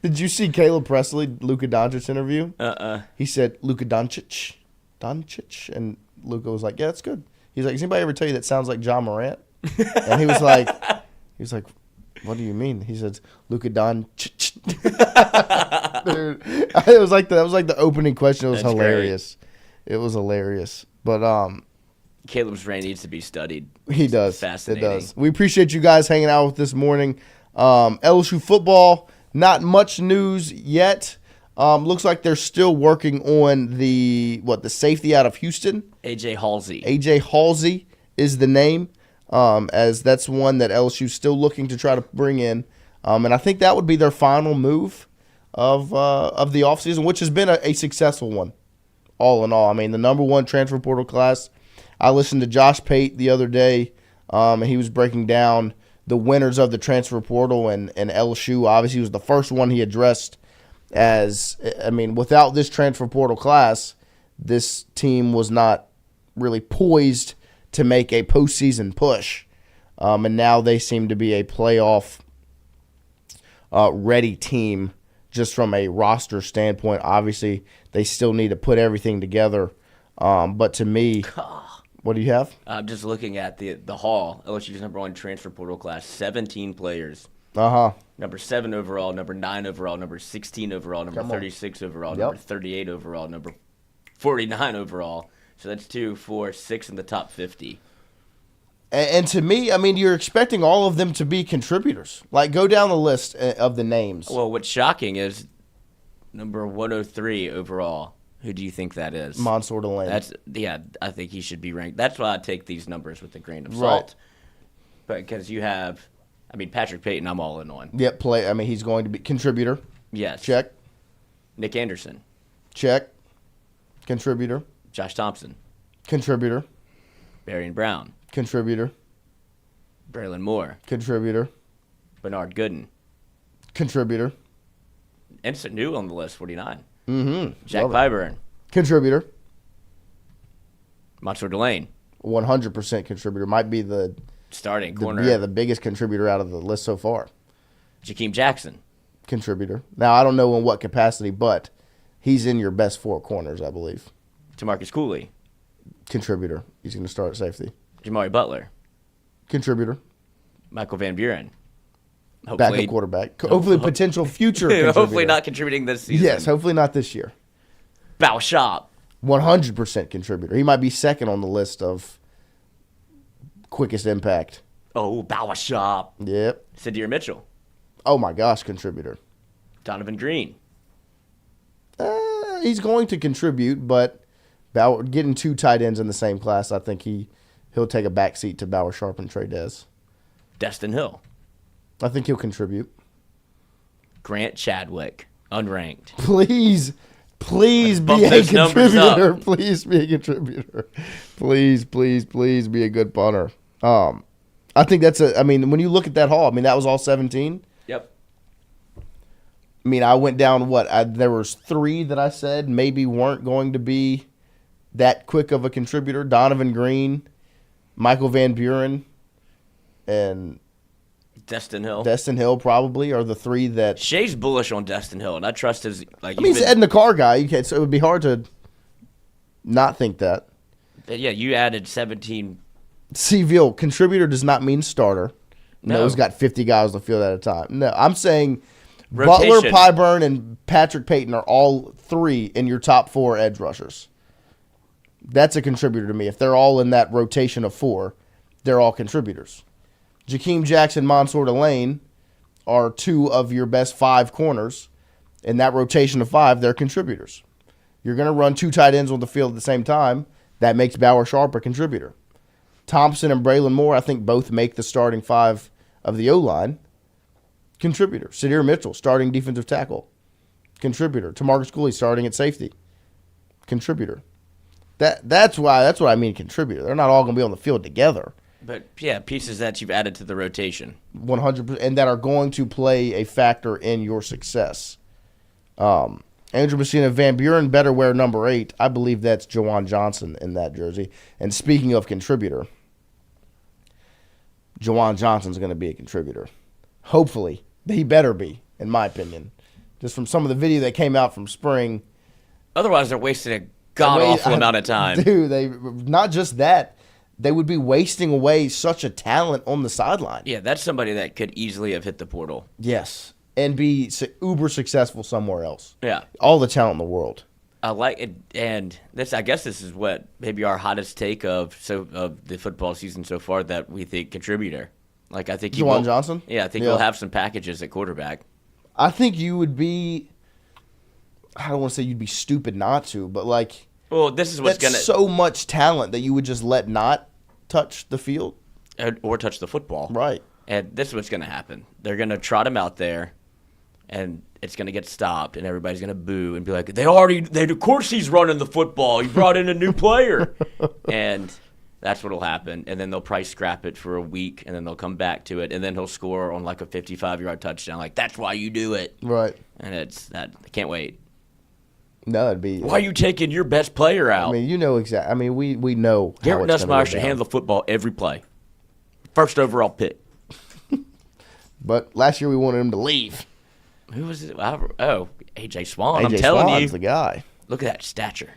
Did you see Caleb Presley, Luka Doncic interview? He said Luka Doncic, and Luka was like, "Yeah, that's good." He's like, "Does anybody ever tell you that sounds like John Morant?" And he was like, "What do you mean?" He said, "Luka Doncic." Dude, that was like the opening question. It was hilarious. Great. It was hilarious, but Caleb's brain needs to be studied. He does. Fascinating. It does. We appreciate you guys hanging out with this morning. LSU football, not much news yet. Looks like they're still working on the safety out of Houston. AJ Halsey. AJ Halsey is the name, as that's one that LSU's still looking to try to bring in. And I think that would be their final move of the offseason, which has been a successful one, all in all. I mean, the number one transfer portal class. I listened to Josh Pate the other day, and he was breaking down the winners of the transfer portal, and LSU obviously was the first one he addressed as, I mean, without this transfer portal class, this team was not really poised to make a postseason push. And now they seem to be a playoff ready team just from a roster standpoint. Obviously, they still need to put everything together. But to me, what do you have? I'm just looking at the Hall, LSU's number one transfer portal class, 17 players. Number 7 overall, number 9 overall, number 16 overall, number 36 overall, number 38 overall, number 49 overall. So that's 2, 4, 6 in the top 50. And to me, I mean, you're expecting all of them to be contributors. Go down the list of the names. Well, what's shocking is number 103 overall. Who do you think that is? Mansour Delane. I think he should be ranked. That's why I take these numbers with a grain of salt. But because you have, Patrick Payton, I'm all in on. Yep, he's going to be contributor. Yes. Check. Nick Anderson. Check. Contributor. Josh Thompson. Contributor. Barian Brown. Contributor. Braylon Moore. Contributor. Bernard Gooden. Contributor. Instant new on the list, 49. Mm-hmm. Jack Pyburn. Contributor. Mansour Delane. 100% contributor. Might be the starting corner. The biggest contributor out of the list so far. Jakeem Jackson. Contributor. Now, I don't know in what capacity, but he's in your best 4 corners, I believe. Tamarcus Cooley. Contributor. He's going to start at safety. Jamari Butler. Contributor. Michael Van Buren. Backup quarterback. Hopefully potential future contributor. Hopefully not contributing this season. Yes, hopefully not this year. Bao Shop. 100% contributor. He might be second on the list of quickest impact. Oh, Bao Shop. Yep. Sadir Mitchell. Oh, my gosh, contributor. Donovan Green. He's going to contribute, but getting 2 tight ends in the same class, I think he'll take a back seat to Bauer Sharp and Trey Dez. Destin Hill. I think he'll contribute. Grant Chadwick, unranked. Please be a contributor. Please be a contributor. Please be a good punter. I think that's when you look at that haul, that was all 17. Yep. I went down there was 3 that I said maybe weren't going to be that quick of a contributor. Donovan Green, Michael Van Buren, and Destin Hill. Destin Hill probably are the three that. Shay's bullish on Destin Hill, and I trust his. Like, he's Ed in the car guy. So it would be hard to not think that. Yeah, you added 17. Seville, contributor does not mean starter. No, he's got 50 guys on the field at a time. No, I'm saying rotation. Butler, Pyburn, and Patrick Payton are all three in your top 4 edge rushers. That's a contributor to me. If they're all in that rotation of 4, they're all contributors. Jakeem Jackson, Mansour Delane are 2 of your best 5 corners. In that rotation of 5, they're contributors. You're going to run 2 tight ends on the field at the same time. That makes Bauer Sharp a contributor. Thompson and Braylon Moore, I think, both make the starting 5 of the O-line. Contributor. Sadir Mitchell, starting defensive tackle. Contributor. Tamarcus Cooley, starting at safety. Contributor. That's what I mean contributor. They're not all going to be on the field together. But, yeah, pieces that you've added to the rotation. 100%. And that are going to play a factor in your success. Andrew Messina, Van Buren better wear number 8. I believe that's Jawan Johnson in that jersey. And speaking of contributor, Jawan Johnson's going to be a contributor. Hopefully. He better be, in my opinion. Just from some of the video that came out from spring. Otherwise, they're wasting a god-awful amount of time. Dude, not just that. They would be wasting away such a talent on the sideline. Yeah, that's somebody that could easily have hit the portal. Yes. And be uber successful somewhere else. Yeah. All the talent in the world. I like it, and I guess this is what maybe our hottest take of the football season so far, that we think contributor. Like, I think Jawan Johnson? Yeah, I think he'll have some packages at quarterback. I think you would be, I don't want to say you'd be stupid not to, but like, well, this is what's that's so much talent that you would just let not touch the field or touch the football. Right. And this is what's going to happen. They're going to trot him out there, and it's going to get stopped, and everybody's going to boo and be like, of course he's running the football. He brought in a new player. And that's what will happen. And then they'll probably scrap it for a week, and then they'll come back to it, and then he'll score on like a 55-yard touchdown. Like, that's why you do it. Right. And it's that. I can't wait. No, it'd be. Why are you taking your best player out? I mean, you know exactly. I mean, we know. Garrett Nussmeier should handle the football every play. First overall pick. But last year we wanted him to leave. Who was it? Oh, A.J. Swan. A.J. I'm telling Swan's you. the guy. Look at that stature.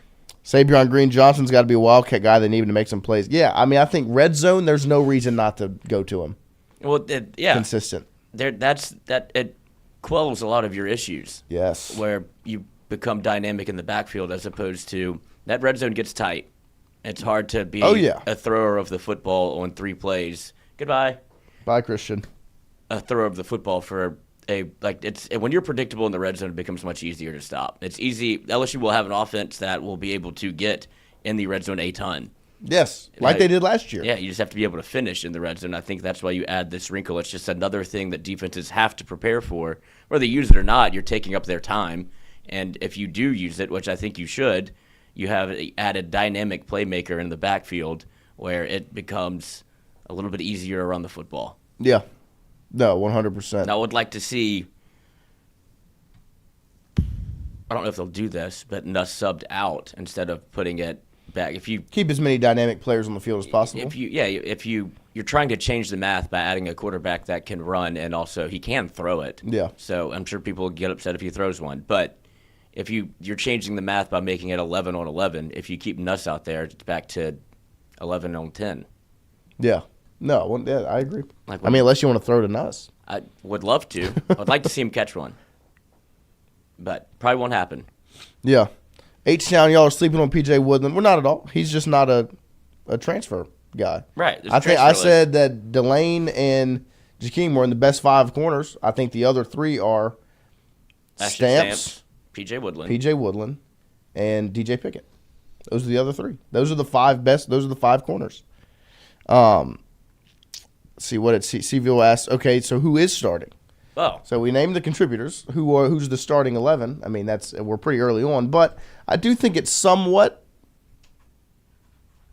Sabion Green Johnson's got to be a Wildcat guy. They need him to make some plays. Yeah, I mean, I think red zone, there's no reason not to go to him. Well, yeah. Consistent. It quells a lot of your issues. Yes. Where you become dynamic in the backfield as opposed to that red zone gets tight. It's hard to be a thrower of the football on 3 plays. Goodbye. Bye, Christian. A thrower of the football for when you're predictable in the red zone, it becomes much easier to stop. It's easy. LSU will have an offense that will be able to get in the red zone a ton. Yes, like they did last year. Yeah, you just have to be able to finish in the red zone. I think that's why you add this wrinkle. It's just another thing that defenses have to prepare for. Whether they use it or not, you're taking up their time. And if you do use it, which I think you should, you have an added dynamic playmaker in the backfield where it becomes a little bit easier to run the football. Yeah. No, 100%. I would like to see, I don't know if they'll do this, but Nuss subbed out instead of putting it back. If you keep as many dynamic players on the field as possible. If you're trying to change the math by adding a quarterback that can run and also he can throw it. Yeah. So I'm sure people will get upset if he throws one, but if you're changing the math by making it 11 on 11, if you keep Nuss out there, it's back to 11 on 10. Yeah. No, I agree. Unless you want to throw to Nuss. I would love to. I'd like to see him catch one. But probably won't happen. Yeah. H-Town, y'all are sleeping on P.J. Woodland. Well, not at all. He's just not a transfer guy. Right. I said that Delane and Jakeem were in the best 5 corners. I think the other 3 are Stamps, P.J. Woodland, and DJ Pickett. Those are the other 3. Those are the 5 best. Those are the 5 corners. See what Seville asked. Okay, so who is starting? Oh. So we named the contributors. Who's the starting 11? I mean, we're pretty early on, but I do think it's somewhat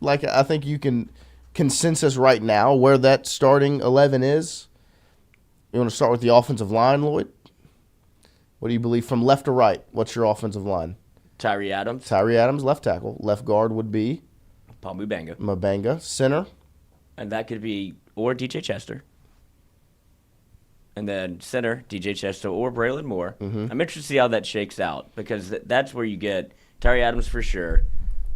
like I think you can consensus right now where that starting 11 is. You want to start with the offensive line, Lloyd? What do you believe from left to right? What's your offensive line? Tyree Adams. Tyree Adams, left tackle. Left guard would be Paul Mubanga. Mubanga. Center. And that could be or DJ Chester. And then center, DJ Chester or Braylon Moore. Mm-hmm. I'm interested to see how that shakes out because that's where you get Tyree Adams for sure,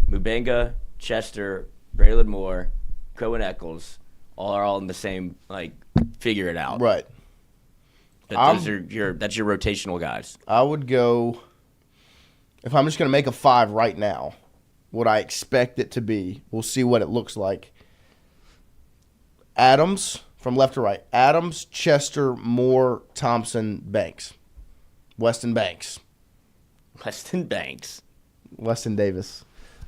Mubanga, Chester, Braylon Moore, Cohen Eccles, all in the same, figure it out. Right. But that's your rotational guys. I would go, if I'm just going to make a 5 right now, what I expect it to be, we'll see what it looks like. Adams, from left to right. Adams, Chester, Moore, Thompson, Banks. Weston Banks. Weston Banks. Weston Davis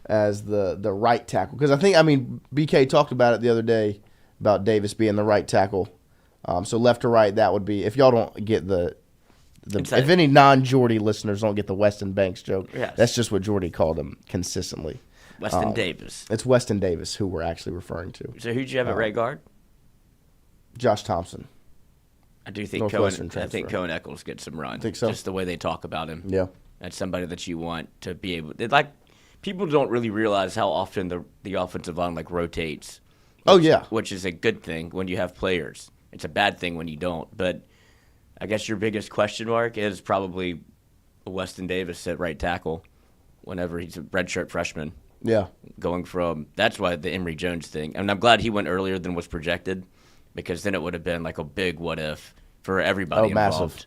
as the right tackle. Because BK talked about it the other day about Davis being the right tackle. So left to right, that would be, if y'all don't get if any non-Jordy listeners don't get the Weston Banks joke, yes. That's just what Jordy called him consistently. Weston Davis. It's Weston Davis who we're actually referring to. So who'd you have at right guard? Josh Thompson. I do think Cohen Eccles gets some run. Think so? Just the way they talk about him. Yeah. That's somebody that you want to be able to, people don't really realize how often the offensive line rotates. Which is a good thing when you have players. It's a bad thing when you don't. But I guess your biggest question mark is probably Weston Davis at right tackle whenever he's a redshirt freshman. Yeah. That's why the Emory Jones thing. And I'm glad he went earlier than was projected because then it would have been a big what if for everybody involved. Massive.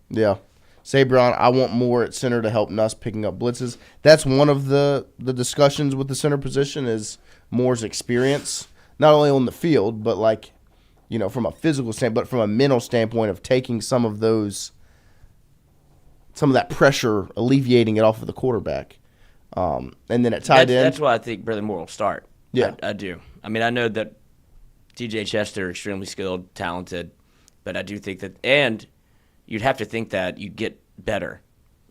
Yeah. Sabron, I want more at center to help Nuss picking up blitzes. That's one of the discussions with the center position is Moore's experience, not only on the field, but from a physical standpoint, but from a mental standpoint of taking some of that pressure, alleviating it off of the quarterback. And then at tight end. That's why I think Braylon Moore will start. Yeah. I do. I know that DJ Chester, extremely skilled, talented, but I do think that, and you'd have to think that you'd get better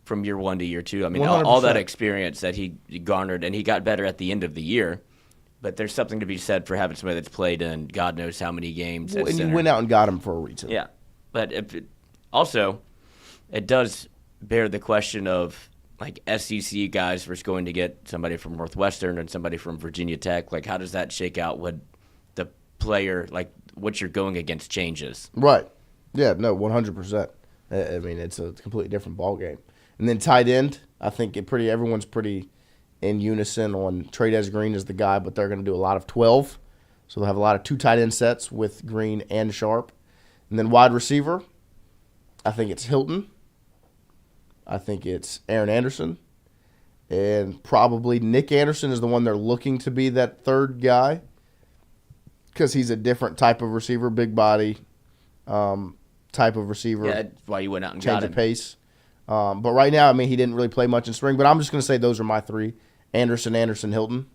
from year 1 to year 2. All that experience that he garnered, and he got better at the end of the year. But there's something to be said for having somebody that's played in God knows how many games. And you went out and got him for a reason. Yeah. But it does bear the question of SEC guys versus going to get somebody from Northwestern and somebody from Virginia Tech. How does that shake out when the player, what you're going against changes? Right. Yeah, no, 100%. It's a completely different ballgame. And then tight end, I think everyone's pretty in unison on Trey'Dez Green as the guy, but they're going to do a lot of 12. So they'll have a lot of 2 tight end sets with Green and Sharp. And then wide receiver, I think it's Hilton. I think it's Aaron Anderson. And probably Nick Anderson is the one they're looking to be that third guy because he's a different type of receiver, big body type of receiver. Yeah, that's why you went out and got him. Change of pace. But right now, he didn't really play much in spring. But I'm just going to say those are my 3. Anderson, Hilton.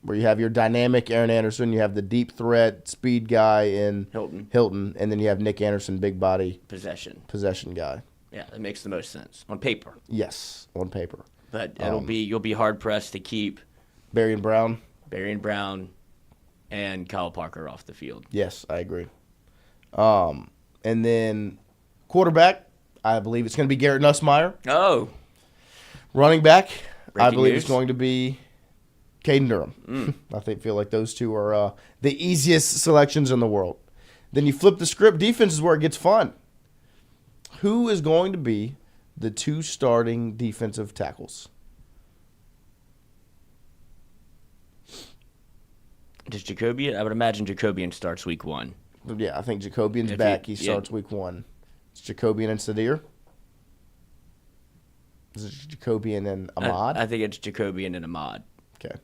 Where you have your dynamic Aaron Anderson. You have the deep threat speed guy in Hilton. And then you have Nick Anderson, big body. Possession guy. Yeah, that makes the most sense. On paper. Yes, on paper. But you'll be hard-pressed to keep Barry and Brown, and Kyle Parker off the field. Yes, I agree. And then quarterback, I believe it's going to be Garrett Nussmeier. Oh. Running back, Breaking I believe news. it's going to be Caden Durham. I feel like those two are the easiest selections in the world. Then you flip the script. Defense is where it gets fun. Who is going to be the 2 starting defensive tackles? Does Jacobian? I would imagine Jacobian starts week 1. Yeah, I think Jacobian's back. He starts week 1. It's Jacobian and Sadir? Is it Jacobian and Ahmad? I think it's Jacobian and Ahmad. Okay.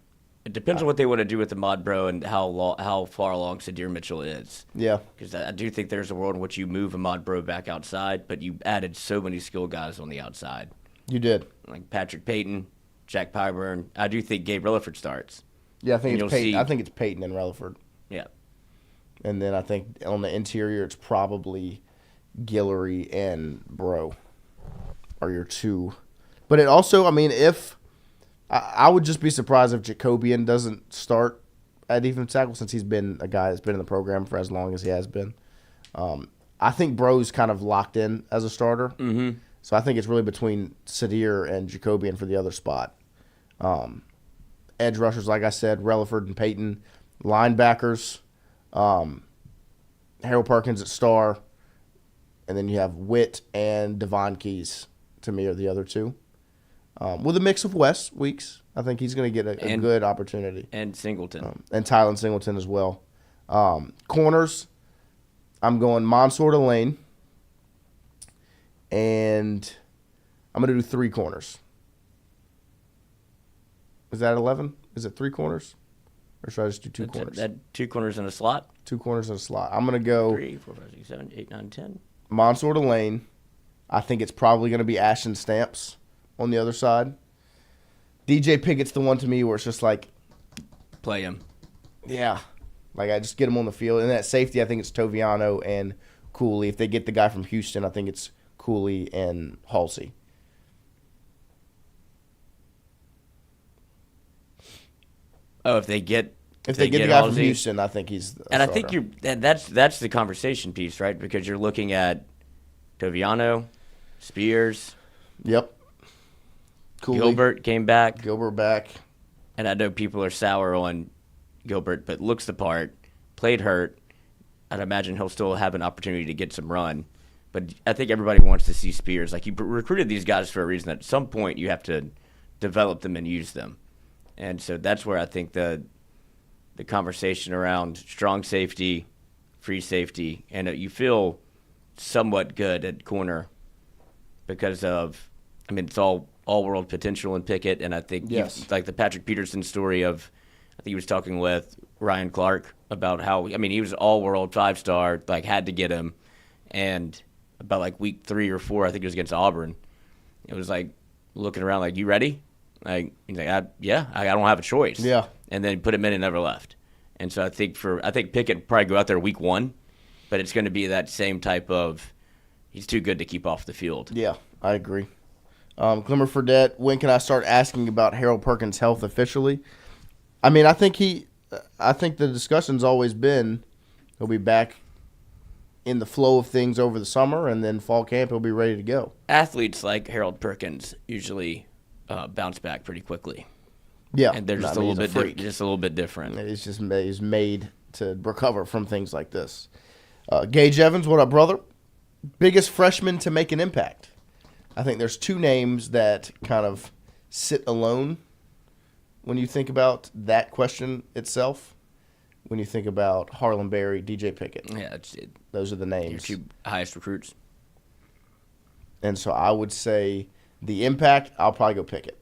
It depends on what they want to do with Ahmad Bro and how far along Sadir Mitchell is. Yeah. Because I do think there's a world in which you move Ahmad Bro back outside, but you added so many skilled guys on the outside. You did. Like Patrick Payton, Jack Pyburn. I do think Gabe Rilliford starts. Yeah, I think it's Peyton. I think it's Peyton and Rutherford. Yeah. And then I think on the interior, it's probably Guillory and Bro are your 2. But it also, if I would just be surprised if Jacobian doesn't start at defensive tackle since he's been a guy that's been in the program for as long as he has been. I think Bro's kind of locked in as a starter. Mm-hmm. So I think it's really between Sadir and Jacobian for the other spot. Edge rushers, like I said, Relaford and Payton. Linebackers, Harold Perkins at star. And then you have Witt and Devon Keys, to me, are the other two. With a mix of Wes Weeks. I think he's going to get a good opportunity. And Singleton. And Tylen Singleton as well. Corners, I'm going Mansour Lane. And I'm going to do 3 corners. Is that 11? Is it 3 corners? Or should I just do 2 corners? That 2 corners in a slot? 2 corners in a slot. I'm going to go 3, 4, 5, 6, 7, 8, 9, 10. Mansour Lane. I think it's probably going to be Ashton Stamps on the other side. DJ Pickett's the one to me where it's just like, play him. Yeah. Like, I just get him on the field. And at safety, I think it's Toviano and Cooley. If they get the guy from Houston, I think it's Cooley and Halsey. Oh, if they get the guy from Houston, I think he's a and starter. I think that's the conversation piece, right? Because you're looking at Toviano, Spears. Yep. Cooley. Gilbert came back. Gilbert back. And I know people are sour on Gilbert, but looks the part, played hurt. I'd imagine he'll still have an opportunity to get some run. But I think everybody wants to see Spears. Like, you recruited these guys for a reason. At some point, you have to develop them and use them. And so that's where I think the conversation around strong safety, free safety, and you feel somewhat good at corner because of, I mean, it's all-world potential in Pickett, and I think like the Patrick Peterson story of, I think he was talking with Ryan Clark about how, I mean, he was all-world 5-star, like had to get him, and about like week 3 or 4, I think it was against Auburn, it was like looking around like, you ready? Like, he's like, I don't have a choice. Yeah. And then put him in and never left. And so I think Pickett will probably go out there week 1, but it's going to be that same type of, he's too good to keep off the field. Yeah, I agree. Clemmer Fredette, when can I start asking about Harold Perkins' health officially? I mean, I think the discussion's always been he'll be back in the flow of things over the summer, and then fall camp he'll be ready to go. Athletes like Harold Perkins usually bounce back pretty quickly. Yeah, and they're just a little bit different. He's made to recover from things like this. Gage Evans, what up, brother? Biggest freshman to make an impact. I think there's 2 names that kind of sit alone when you think about that question itself. When you think about Harlan Berry, DJ Pickett. Yeah, those are the names. Your 2 highest recruits. And so I would say the impact, I'll probably go Pickett.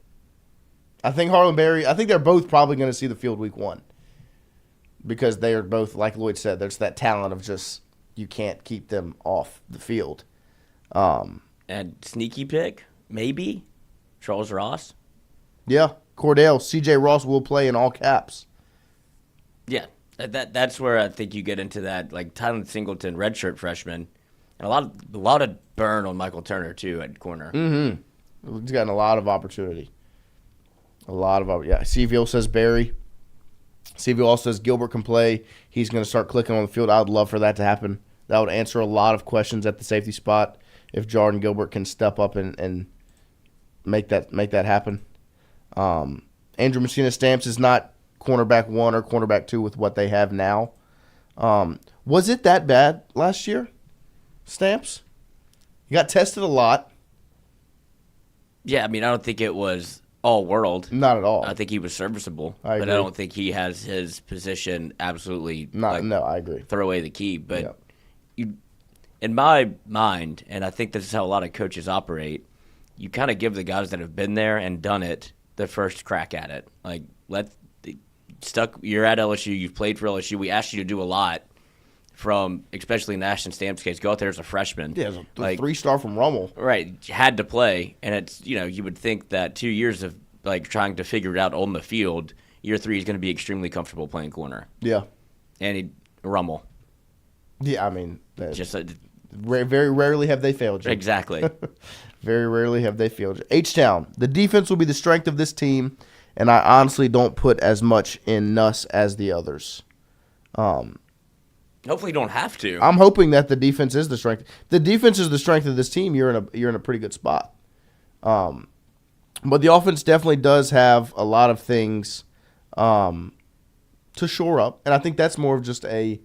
I think Harlan Berry, I think they're both probably going to see the field week 1. Because they are both, like Lloyd said, there's that talent of just, you can't keep them off the field. And sneaky pick, maybe, Charles Ross. Yeah, Cordell, C.J. Ross will play in all caps. Yeah, that's where I think you get into that, like Tylen Singleton, redshirt freshman, and a lot of burn on Michael Turner too at corner. Mm-hmm. He's gotten a lot of opportunity. Yeah. CVO says Barry. CVO also says Gilbert can play. He's going to start clicking on the field. I would love for that to happen. That would answer a lot of questions at the safety spot if Jordan Gilbert can step up and make that happen. Andrew Messina Stamps is not cornerback 1 or cornerback 2 with what they have now. Was it that bad last year, Stamps? You got tested a lot. Yeah, I mean, I don't think it was all world. Not at all. I think he was serviceable, I agree. but I don't think he has his position absolutely. No, I agree. Throw away the key, but in my mind, and I think this is how a lot of coaches operate, you kind of give the guys that have been there and done it the first crack at it. Like, you're at LSU, you've played for LSU, we asked you to do a lot from, especially in the Ashton Stamps case, go out there as a freshman. Yeah, a 3-star from Rummel. Right, had to play, and it's, you would think that 2 years of, like, trying to figure it out on the field, year 3 is going to be extremely comfortable playing corner. Yeah. And Rummel. Yeah, I mean, just very rarely have they failed you. Exactly. Very rarely have they failed you. H-Town, the defense will be the strength of this team, and I honestly don't put as much in Nuss as the others. Hopefully, you don't have to. I'm hoping that the defense is the strength. The defense is the strength of this team. You're in a pretty good spot. But the offense definitely does have a lot of things to shore up, and I think that's more of just a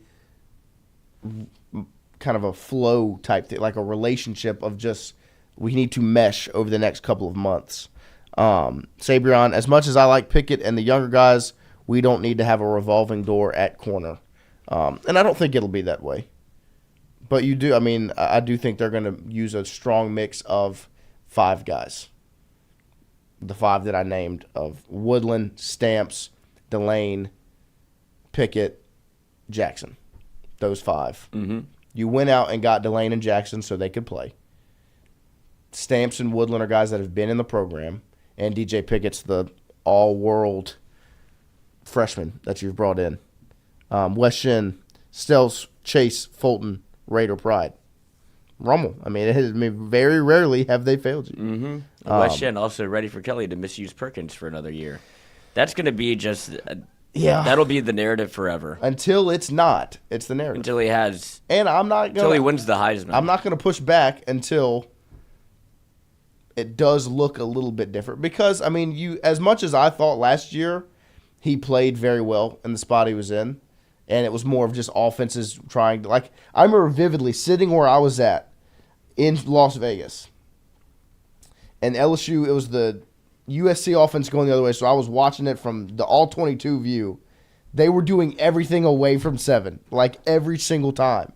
kind of a flow type thing, like a relationship of just we need to mesh over the next couple of months. Sabrion, as much as I like Pickett and the younger guys, we don't need to have a revolving door at corner. And I don't think it'll be that way. But you do, I do think they're going to use a strong mix of 5 guys. The 5 that I named of Woodland, Stamps, Delane, Pickett, Jackson. Those 5. Mm-hmm. You went out and got Delane and Jackson so they could play. Stamps and Woodland are guys that have been in the program. And DJ Pickett's the all-world freshman that you've brought in. West Shin, Stelz, Chase, Fulton, Raider, Pride. Rummel. Very rarely have they failed you. Mm-hmm. West Shin also ready for Kelly to misuse Perkins for another year. That's going to be just that'll be the narrative forever. Until it's not. It's the narrative. Until he has. And I'm not going until he wins the Heisman. I'm not going to push back until it does look a little bit different. Because, you as much as I thought last year he played very well in the spot he was in, and it was more of just offenses trying to, I remember vividly sitting where I was at in Las Vegas. And LSU, it was the USC offense going the other way, so I was watching it from the all-22 view. They were doing everything away from 7, every single time.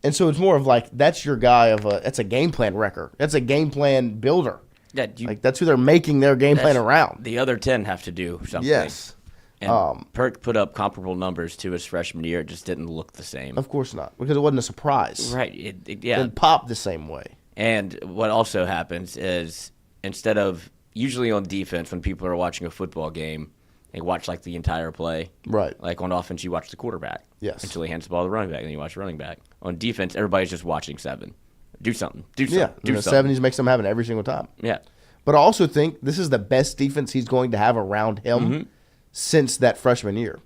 And so it's more of that's your guy that's a game plan wrecker. That's a game plan builder. Yeah, that's who they're making their game plan around. The other 10 have to do something. Yes. And Perk put up comparable numbers to his freshman year. It just didn't look the same. Of course not, because it wasn't a surprise. Right. It didn't pop the same way. And what also happens is instead of usually on defense when people are watching a football game, they watch the entire play. Right. On offense, you watch the quarterback. Yes. Until he hands the ball to the running back, and then you watch the running back. On defense, everybody's just watching 7. Do something. Do something. Yeah. Do something. 70s makes them happen every single time. Yeah. But I also think this is the best defense he's going to have around him since that freshman year.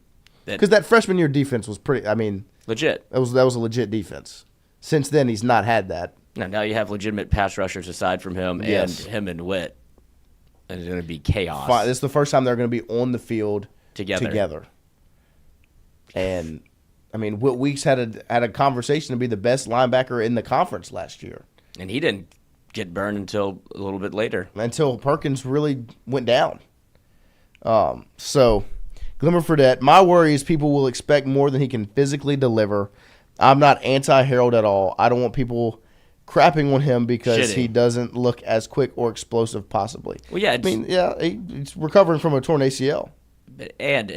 Because that freshman year defense was pretty, legit. That was a legit defense. Since then, he's not had that. Now you have legitimate pass rushers aside from him, and him and Witt. And it's going to be chaos. This is the first time they're going to be on the field together. And, Witt Weeks had a conversation to be the best linebacker in the conference last year. And he didn't get burned until a little bit later. Until Perkins really went down. So, Glimmer Fredette, my worry is people will expect more than he can physically deliver. I'm not anti-Harold at all. I don't want people crapping on him because he doesn't look as quick or explosive possibly. Well, yeah. He's recovering from a torn ACL. And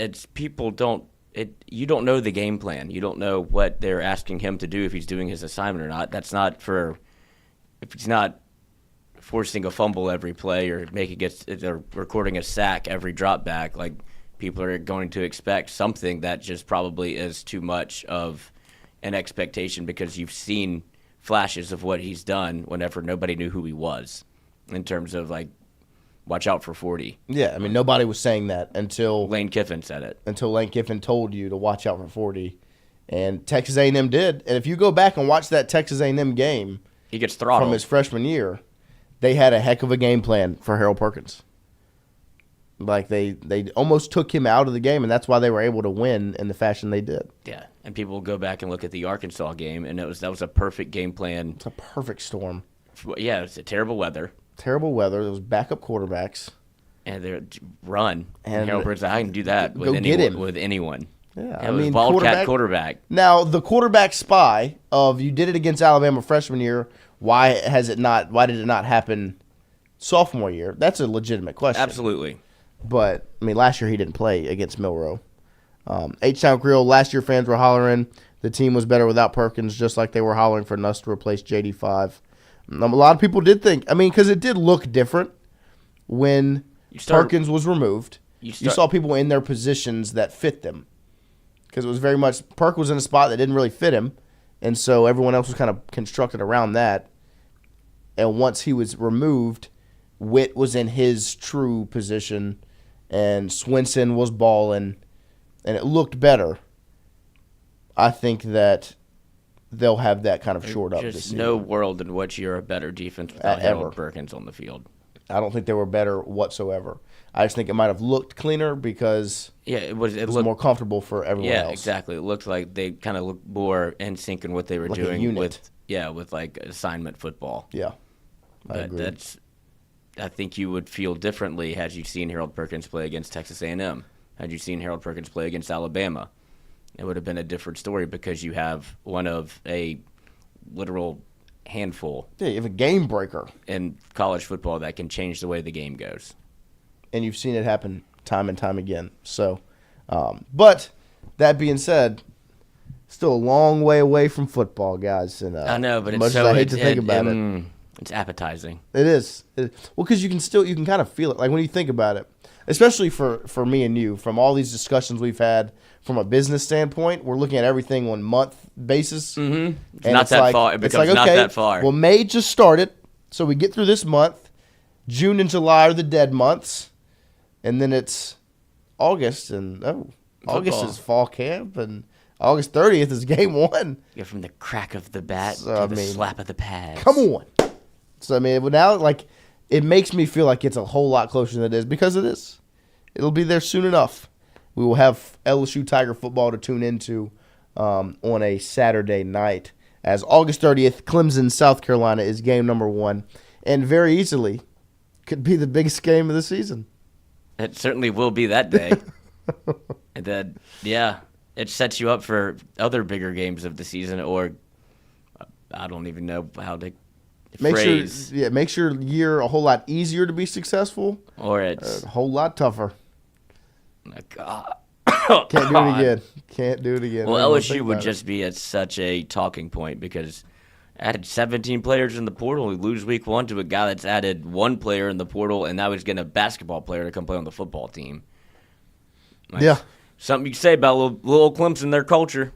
you don't know the game plan. You don't know what they're asking him to do if he's doing his assignment or not. That's not if he's not forcing a fumble every play or recording a sack every drop back, people are going to expect something that just probably is too much of an expectation because you've seen flashes of what he's done whenever nobody knew who he was in terms of watch out for 40. Yeah, nobody was saying that until Lane Kiffin said it. Until Lane Kiffin told you to watch out for 40, and Texas A&M did. And if you go back and watch that Texas A&M game, he gets throttled from his freshman year. They had a heck of a game plan for Harold Perkins. They almost took him out of the game, and that's why they were able to win in the fashion they did. Yeah, and people go back and look at the Arkansas game, and that was a perfect game plan. It's a perfect storm. Yeah, it was a terrible weather. There was backup quarterbacks. And they're run. And Harold Perkins, I can do that with anyone. Yeah, Wildcat quarterback. Now, the quarterback spy of you did it against Alabama freshman year. Why did it not happen sophomore year? That's a legitimate question. Absolutely. But, last year he didn't play against Milroe. H-Town Creole, last year fans were hollering the team was better without Perkins, just like they were hollering for Nuss to replace JD5. A lot of people did think, because it did look different when Perkins was removed. You saw people in their positions that fit them. Because it was very much, Perk was in a spot that didn't really fit him, and so everyone else was kind of constructed around that. And once he was removed, Witt was in his true position, and Swinson was balling, and it looked better. I think that they'll have that kind of short up Just this season. no world in which you're a better defense without Harold Perkins on the field. I don't think they were better whatsoever. I just think it might have looked cleaner because it was more comfortable for everyone else. Yeah, exactly. It looked like they kind of looked more in sync in what they were doing with like assignment football. Yeah, I agree. I think you would feel differently had you seen Harold Perkins play against Texas A&M. Had you seen Harold Perkins play against Alabama, it would have been a different story because you have one of a literal handful. Yeah, you have a game breaker in college football that can change the way the game goes. And you've seen it happen time and time again. So, but that being said, still a long way away from football, guys. And I know, but much as I hate to think about it, it's appetizing. It is. Well, because you can kind of feel it. Like when you think about it, especially for me and you, from all these discussions we've had from a business standpoint, we're looking at everything on month basis. Mm-hmm. It's not that far. It becomes not that far. Well, May just started, so we get through this month. June and July are the dead months. And then it's August, and August is fall camp, and August 30th is game 1. You're from the crack of the bat to the slap of the pads. Come on. So, now, it makes me feel like it's a whole lot closer than it is because it is. It'll be there soon enough. We will have LSU Tiger football to tune into on a Saturday night, as August 30th, Clemson, South Carolina is game number 1, and very easily could be the biggest game of the season. It certainly will be that day. And then, it sets you up for other bigger games of the season, or I don't even know how to phrase. Makes your year a whole lot easier to be successful, or it's a whole lot tougher. My God. Can't do it again. Well, LSU would just be at such a talking point because added 17 players in the portal. We lose week 1 to a guy that's added 1 player in the portal, and now he's getting a basketball player to come play on the football team. Something you can say about little Clemson, their culture.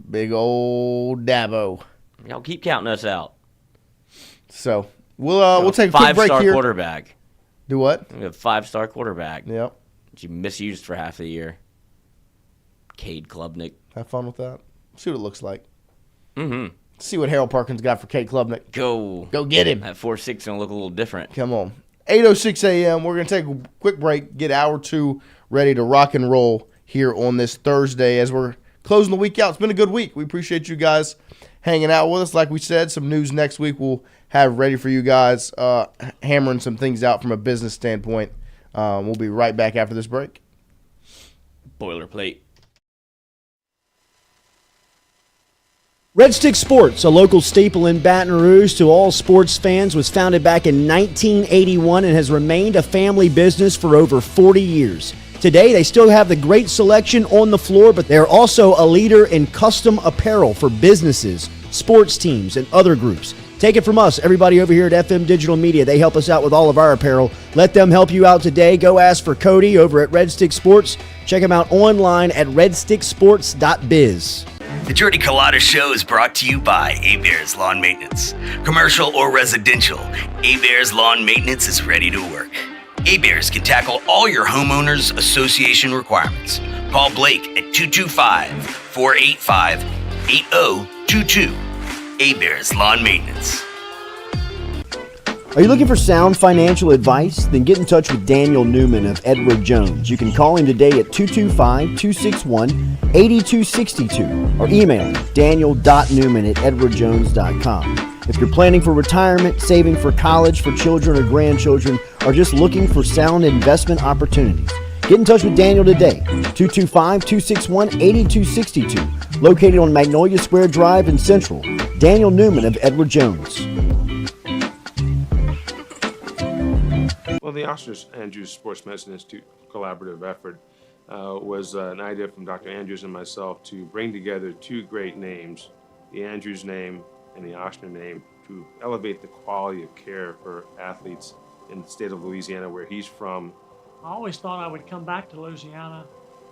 Big old Dabo. Y'all keep counting us out. So we'll take a quick break here. 5-star quarterback. Do what? We have 5-star quarterback. Yep. That you misused for half the year. Cade Klubnik. Have fun with that. See what it looks like. Mm-hmm. See what Harold Perkins got for Cade Klubnik. Go get him. That 4.6 gonna look a little different. Come on. 8:06 a.m. We're gonna take a quick break. Get hour 2 ready to rock and roll here on this Thursday as we're closing the week out. It's been a good week. We appreciate you guys hanging out with us. Like we said, some news next week we'll have ready for you guys. Hammering some things out from a business standpoint. We'll be right back after this break. Boilerplate. Red Stick Sports, a local staple in Baton Rouge to all sports fans, was founded back in 1981 and has remained a family business for over 40 years. Today, they still have the great selection on the floor, but they're also a leader in custom apparel for businesses, sports teams, and other groups. Take it from us, everybody over here at FM Digital Media. They help us out with all of our apparel. Let them help you out today. Go ask for Cody over at Red Stick Sports. Check him out online at redsticksports.biz. The Jordy Culotta Show is brought to you by A-Bears Lawn Maintenance. Commercial or residential, A-Bears Lawn Maintenance is ready to work. A-Bears can tackle all your homeowners association requirements. Call Blake at 225-485-8022. A-Bears Lawn Maintenance. Are you looking for sound financial advice? Then get in touch with Daniel Newman of Edward Jones. You can call him today at 225-261-8262 or email him daniel.newman@edwardjones.com. If you're planning for retirement, saving for college for children or grandchildren, or just looking for sound investment opportunities, get in touch with Daniel today, 225-261-8262, located on Magnolia Square Drive in Central. Daniel Newman of Edward Jones. Well, the Oscar Andrews Sports Medicine Institute collaborative effort was an idea from Dr. Andrews and myself to bring together 2 great names, the Andrews name and the Ochsner name, to elevate the quality of care for athletes in the state of Louisiana, where he's from. I always thought I would come back to Louisiana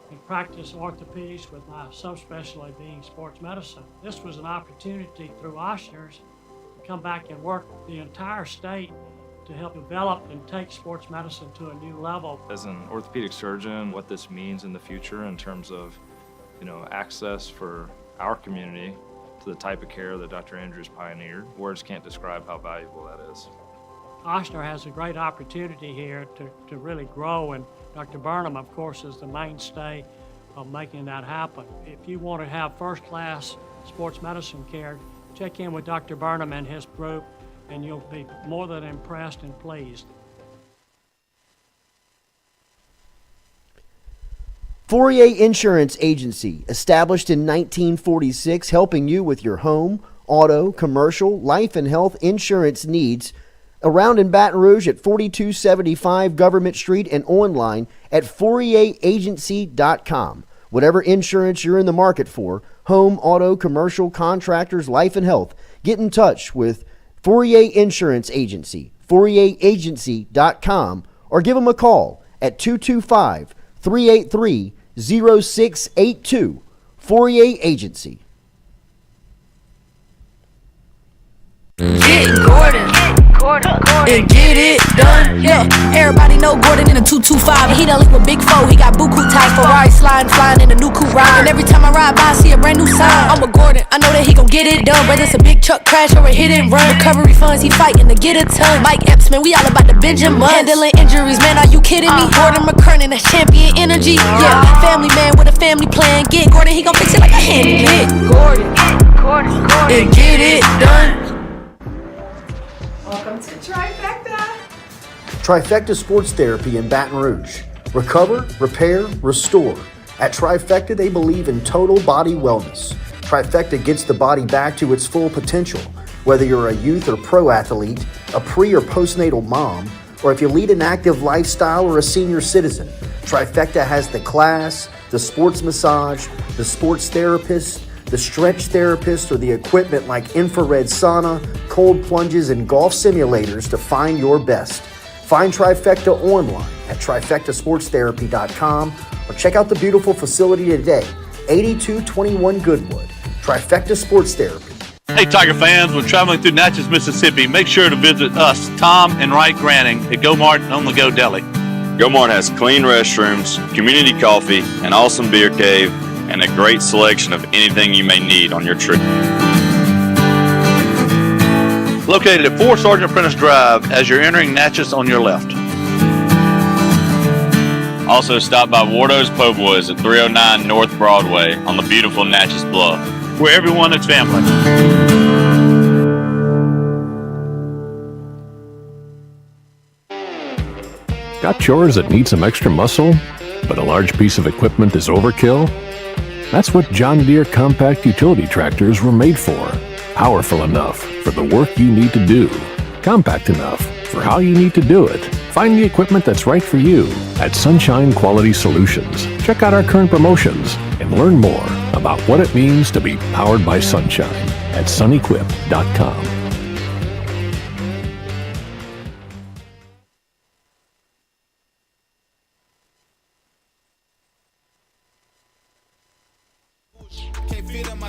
and practice orthopedics with my subspecialty being sports medicine. This was an opportunity through Ochsner's to come back and work the entire state to help develop and take sports medicine to a new level. As an orthopedic surgeon, what this means in the future in terms of, access for our community to the type of care that Dr. Andrews pioneered, words can't describe how valuable that is. Ochsner has a great opportunity here to really grow, and Dr. Burnham, of course, is the mainstay of making that happen. If you want to have first-class sports medicine care, check in with Dr. Burnham and his group, and you'll be more than impressed and pleased. 48 Insurance Agency, established in 1946, helping you with your home, auto, commercial, life and health insurance needs. Around in Baton Rouge at 4275 Government Street and online at 48agency.com. Whatever insurance you're in the market for, home, auto, commercial, contractors, life and health, get in touch with 48 Insurance Agency, 48agency.com, or give them a call at 225-383-0682. 48 Agency. Get Gordon. And get it done. Yeah, everybody know Gordon in a 225. He done link with Big Four. He got buku ties, Ferrari sliding, flying in a new coupe ride. And every time I ride by, I see a brand new sign. I'm a Gordon. I know that he gon' get it done. Whether it's a big truck crash or a hit and run, recovery funds he fighting to get a ton. Mike Epps, man, we all about the Benjamin. Handling injuries, man, are you kidding me? Gordon McKernan, that's champion energy. Yeah, family man with a family plan. Get Gordon, he gon' fix it like a handyman. Get Gordon. And get it done. Welcome to Trifecta. Trifecta Sports Therapy in Baton Rouge. Recover, repair, restore. At Trifecta, they believe in total body wellness. Trifecta gets the body back to its full potential. Whether you're a youth or pro athlete, a pre or postnatal mom, or if you lead an active lifestyle or a senior citizen, Trifecta has the class, the sports massage, the sports therapist, the stretch therapist, or the equipment like infrared sauna, cold plunges, and golf simulators to find your best. Find Trifecta online at trifectasportstherapy.com or check out the beautiful facility today, 8221 Goodwood. Trifecta Sports Therapy. Hey Tiger fans, when traveling through Natchez, Mississippi, make sure to visit us, Tom and Wright Granning, at Go Mart and On The Go Deli. Go Mart has clean restrooms, community coffee, an awesome beer cave, and a great selection of anything you may need on your trip. Located at 4 Sergeant Prentice Drive as you're entering Natchez on your left. Also stop by Wardo's Po' Boys at 309 North Broadway on the beautiful Natchez Bluff, where everyone is family. Got chores that need some extra muscle, but a large piece of equipment is overkill? That's what John Deere compact utility tractors were made for. Powerful enough for the work you need to do. Compact enough for how you need to do it. Find the equipment that's right for you at Sunshine Quality Solutions. Check out our current promotions and learn more about what it means to be powered by sunshine at sunequip.com.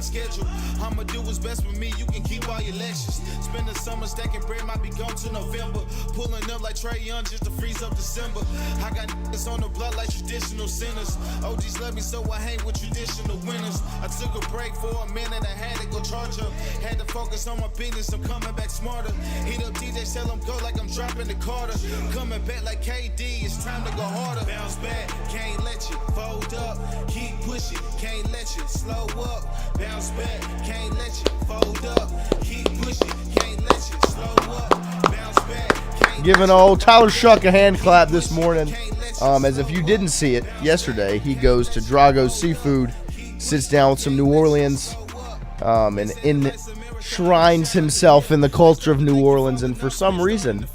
Schedule. I'ma do what's best for me. You can keep all your lectures. Spend the summer stacking bread, might be gone to November. Pulling up like Trey Young just to freeze up December. I got niggas on the blood like traditional sinners. OGs love me, so I hang with traditional winners. I took a break for a minute, I had to go charge up. Had to focus on my business, I'm coming back smarter. Hit up DJ, tell him go like I'm dropping the Carter. Coming back like KD, it's time to go harder. Bounce back, can't let you fold up. Keep pushing, can't let you slow up. Bounce back, can't let you fold up. Keep pushing, can't let you slow up. Bounce back, can't Giving old Tyler Shuck a hand clap this morning. As if you didn't see it yesterday, he goes to Drago's Seafood, sits down with some New Orleans, and enshrines himself in the culture of New Orleans. And for some reason,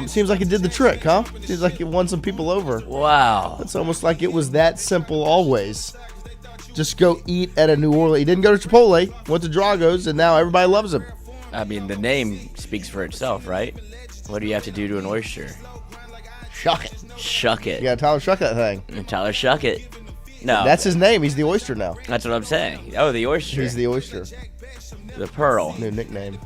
seems like it did the trick, huh? Seems like it won some people over. Wow. It's almost like it was that simple always. Just go eat at a New Orleans. He didn't go to Chipotle, went to Drago's, and now everybody loves him. I mean, the name speaks for itself, right? What do you have to do to an oyster? Shuck it. Shuck it. You got Tyler Shuck that thing. And Tyler Shuck it. No. That's his name. He's the oyster now. That's what I'm saying. Oh, the oyster. He's the oyster. The Pearl. New nickname.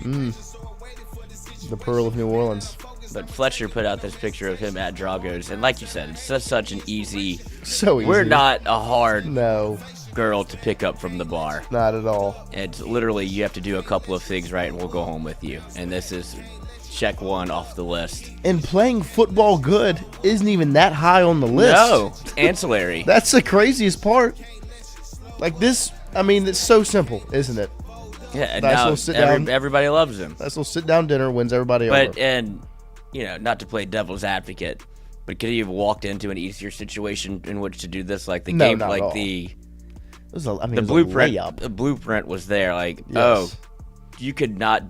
The Pearl of New Orleans. But Fletcher put out this picture of him at Drago's, and like you said, it's such an easy. So easy. We're not a hard no girl to pick up from the bar. Not at all. It's literally you have to do a couple of things right, and we'll go home with you. And this is check one off the list. And playing football good isn't even that high on the list. No, it's ancillary. That's the craziest part. Like this, I mean, it's so simple, isn't it? Yeah, and nice now everybody loves him. Nice little sit-down dinner wins everybody over. And, not to play devil's advocate, but could he have walked into an easier situation in which to do this? Like the game, like the blueprint. The blueprint was there. Like, yes. You could not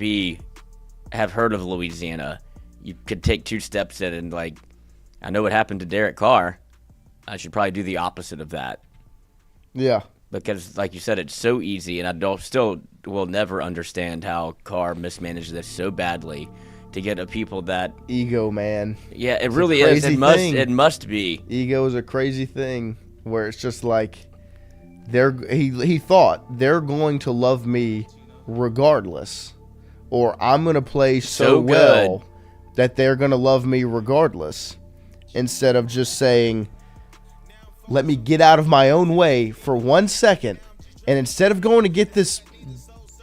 have heard of Louisiana. You could take 2 steps in and I know what happened to Derek Carr. I should probably do the opposite of that. Yeah. Because, like you said, it's so easy, and I still will never understand how Carr mismanaged this so badly to get a people that ego, man. Yeah, it really is. It must be. Ego is a crazy thing where it's just like he thought they're going to love me regardless, or I'm going to play so well that they're going to love me regardless, instead of just saying, let me get out of my own way for 1 second, and instead of going to get this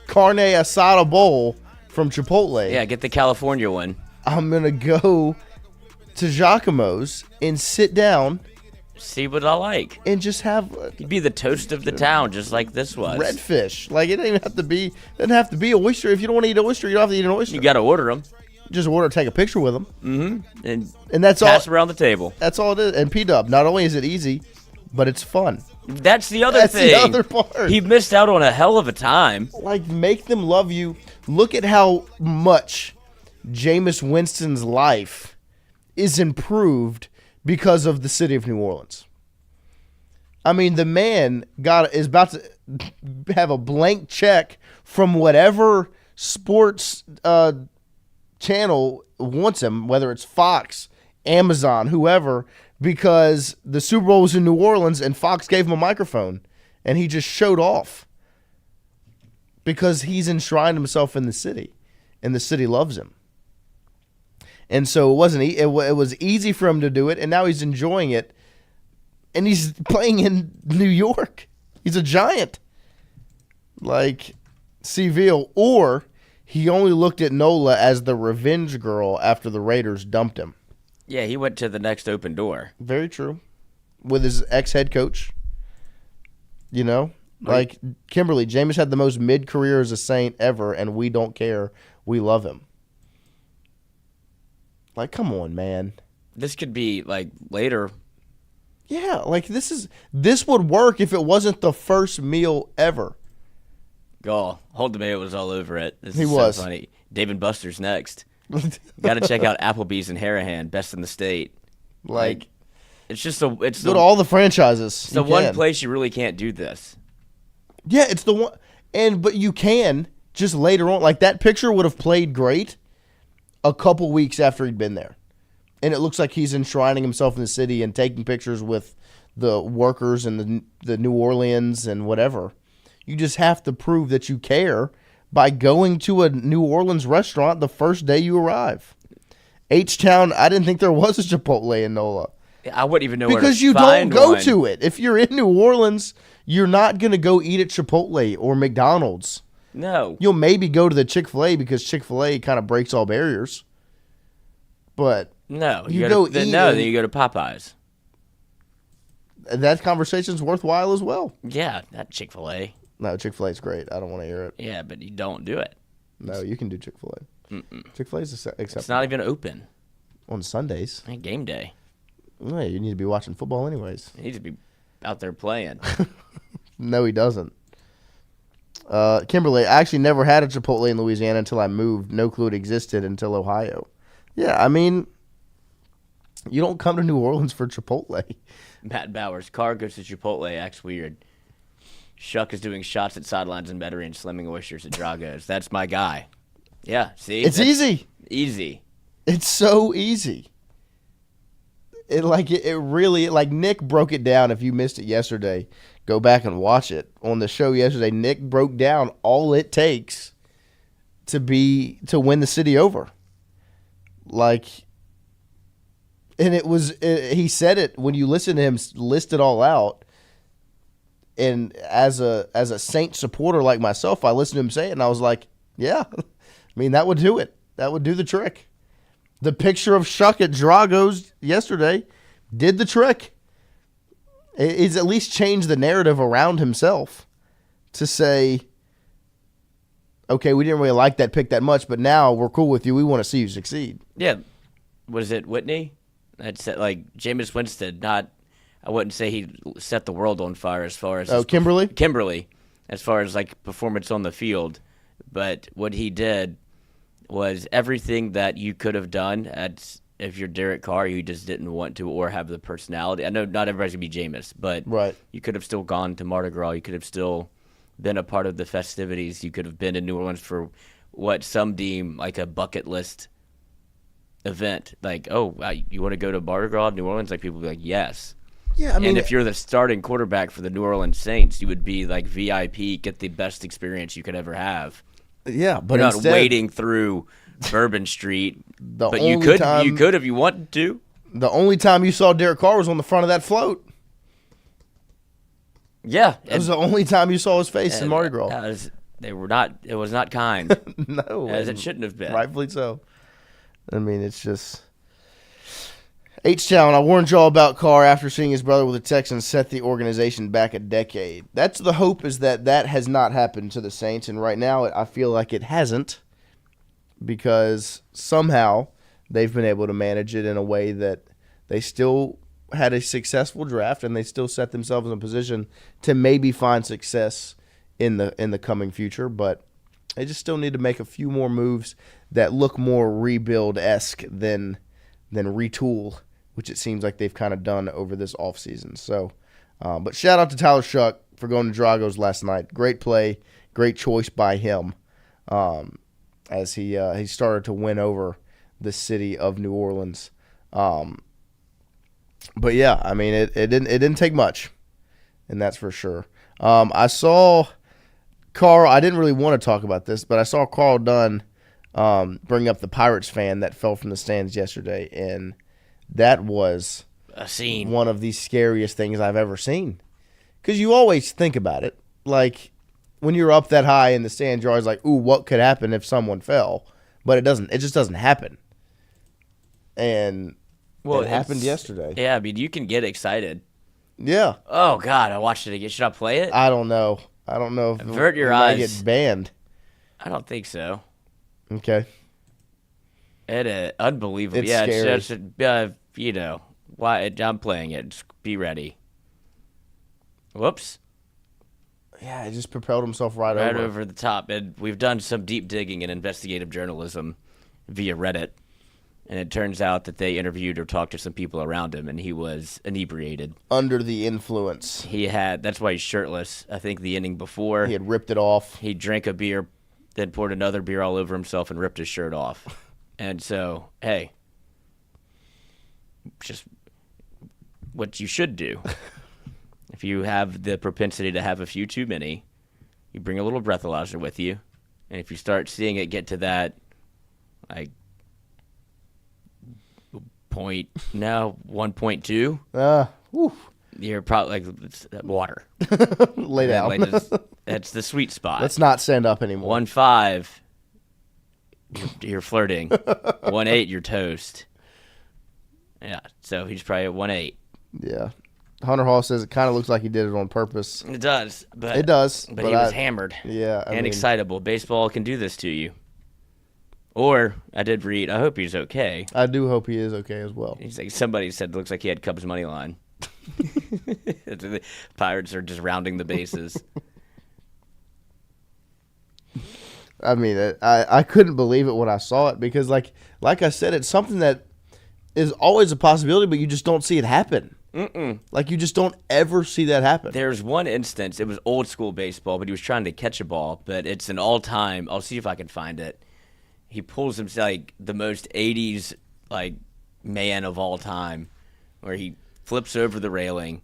carne asada bowl from Chipotle, get the California one, I'm going to go to Giacomo's and sit down, see what I like, and just have you'd be the toast of the town, just like this was. Redfish. Like, it doesn't have to be an oyster. If you don't want to eat an oyster, you don't have to eat an oyster. You got to order them. Just order, take a picture with them. Mm-hmm. And that's pass all. Around the table. That's all it is. And P-Dub, not only is it easy, but it's fun. That's the other thing. That's the other part. He missed out on a hell of a time. Like, make them love you. Look at how much Jameis Winston's life is improved because of the city of New Orleans. I mean, the man is about to have a blank check from whatever sports channel wants him, whether it's Fox, Amazon, whoever, because the Super Bowl was in New Orleans and Fox gave him a microphone and he just showed off because he's enshrined himself in the city and the city loves him. And so it was easy for him to do it, and now he's enjoying it, and he's playing in New York. He's a giant like Seville, or he only looked at Nola as the revenge girl after the Raiders dumped him. Yeah, he went to the next open door. Very true. With his ex-head coach. Like Kimberly, Jameis had the most mid-career as a Saint ever, and we don't care. We love him. Like, come on, man. This could be, later. Yeah, this would work if it wasn't the first meal ever. Oh, Hold the Mayo was all over it. This he is was. So funny. Dave and Buster's next. Got to check out Applebee's in Harahan, best in the state. It's just go to all the franchises. It's the one place you really can't do this. Yeah, it's the one, but you can just later on. Like, that picture would have played great a couple weeks after he'd been there, and it looks like he's enshrining himself in the city and taking pictures with the workers and the New Orleans and whatever. You just have to prove that you care by going to a New Orleans restaurant the first day you arrive. H-Town, I didn't think there was a Chipotle in NOLA. I wouldn't even know because you don't go to it. If you're in New Orleans, you're not going to go eat at Chipotle or McDonald's. No. You'll maybe go to the Chick-fil-A because Chick-fil-A kind of breaks all barriers. But no, then you go to Popeyes. That conversation's worthwhile as well. Yeah, not Chick-fil-A. No, Chick-fil-A's great. I don't want to hear it. Yeah, but you don't do it. No, you can do Chick-fil-A. Chick-fil-A's acceptable. It's not even open. On Sundays. Ain't game day. No, you need to be watching football anyways. He needs to be out there playing. No, he doesn't. Kimberly, I actually never had a Chipotle in Louisiana until I moved. No clue it existed until Ohio. Yeah, I mean, you don't come to New Orleans for Chipotle. Matt Bowers, Carr goes to Chipotle, acts weird. Shuck is doing shots at sidelines in Metairie and slimming oysters at Drago's. That's my guy. Yeah, see? It's easy. Easy. It's so easy. It really, Nick broke it down. If you missed it yesterday, go back and watch it. On the show yesterday, Nick broke down all it takes to win the city over. And he said it when you listen to him list it all out. And as a Saints supporter like myself, I listened to him say it, and I was like, yeah, I mean, that would do it. That would do the trick. The picture of Shuck at Drago's yesterday did the trick. It's at least changed the narrative around himself to say, okay, we didn't really like that pick that much, but now we're cool with you. We want to see you succeed. Yeah. Was it Whitney? That's like Jameis Winston, not, I wouldn't say he set the world on fire as far as Kimberly, as far as like performance on the field, but what he did was everything that you could have done if you're Derek Carr, you just didn't want to or have the personality. I know not everybody's gonna be Jameis, but you could have still gone to Mardi Gras. You could have still been a part of the festivities. You could have been in New Orleans for what some deem like a bucket list event. Like, oh, you want to go to Mardi Gras, New Orleans? Like, people would be like, yes. Yeah, I mean, and if you're the starting quarterback for the New Orleans Saints, you would be like VIP, get the best experience you could ever have. Yeah, but you're not instead, wading through Bourbon Street, but you could if you wanted to. The only time you saw Derek Carr was on the front of that float. Yeah, it was the only time you saw his face in Mardi Gras. It was not kind. No, as it shouldn't have been. Rightfully so. I mean, it's just H-Town. I warned y'all about Carr after seeing his brother with the Texans set the organization back a decade. That's the hope, is that has not happened to the Saints, and right now I feel like it hasn't, because somehow they've been able to manage it in a way that they still had a successful draft and they still set themselves in a position to maybe find success in the coming future, but they just still need to make a few more moves that look more rebuild-esque than retool, which it seems like they've kind of done over this offseason. So, but shout out to Tyler Shuck for going to Drago's last night. Great play, great choice by him, as he started to win over the city of New Orleans. But yeah, I mean, it didn't take much, and that's for sure. I saw Carl. I didn't really want to talk about this, but I saw Carl Dunn bring up the Pirates fan that fell from the stands yesterday, and that was a scene. One of the scariest things I've ever seen. Because you always think about it, like when you're up that high in the stands, you're always like, "Ooh, what could happen if someone fell?" But it doesn't. It just doesn't happen. And it happened yesterday. Yeah, I mean, you can get excited. Yeah. Oh God, I watched it again. Should I play it? I don't know. If Avert your eyes. Get banned. I don't think so. Okay. Unbelievable. It's yeah, scary. It's just, why I'm playing it. Just be ready. Whoops. Yeah, he just propelled himself right over the top. And we've done some deep digging in investigative journalism via Reddit. And it turns out that they interviewed or talked to some people around him, and he was inebriated. Under the influence. That's why he's shirtless. I think the inning before. He had ripped it off. He drank a beer, then poured another beer all over himself and ripped his shirt off. And so, hey, just what you should do. If you have the propensity to have a few too many, you bring a little breathalyzer with you. And if you start seeing it get to that, like, 1.2. You're probably like water. Lay down. That's the sweet spot. Let's not stand up anymore. 1.5, you're flirting. 1.8, you're toast. Yeah, so he's probably at 1.8. Yeah. Hunter Hall says it kind of looks like he did it on purpose. It does. But it does. But he was hammered. Yeah. And excitable. Baseball can do this to you. Or, I did read, I hope he's okay. I do hope he is okay as well. He's like, somebody said it looks like he had Cubs money line. The Pirates are just rounding the bases. I mean, I couldn't believe it when I saw it because, like I said, it's something that is always a possibility, but you just don't see it happen. Like, you just don't ever see that happen. There's one instance, it was old school baseball, but he was trying to catch a ball, but it's an all-time, I'll see if I can find it. He pulls himself, like, the most 80s, like, man of all time, where he flips over the railing,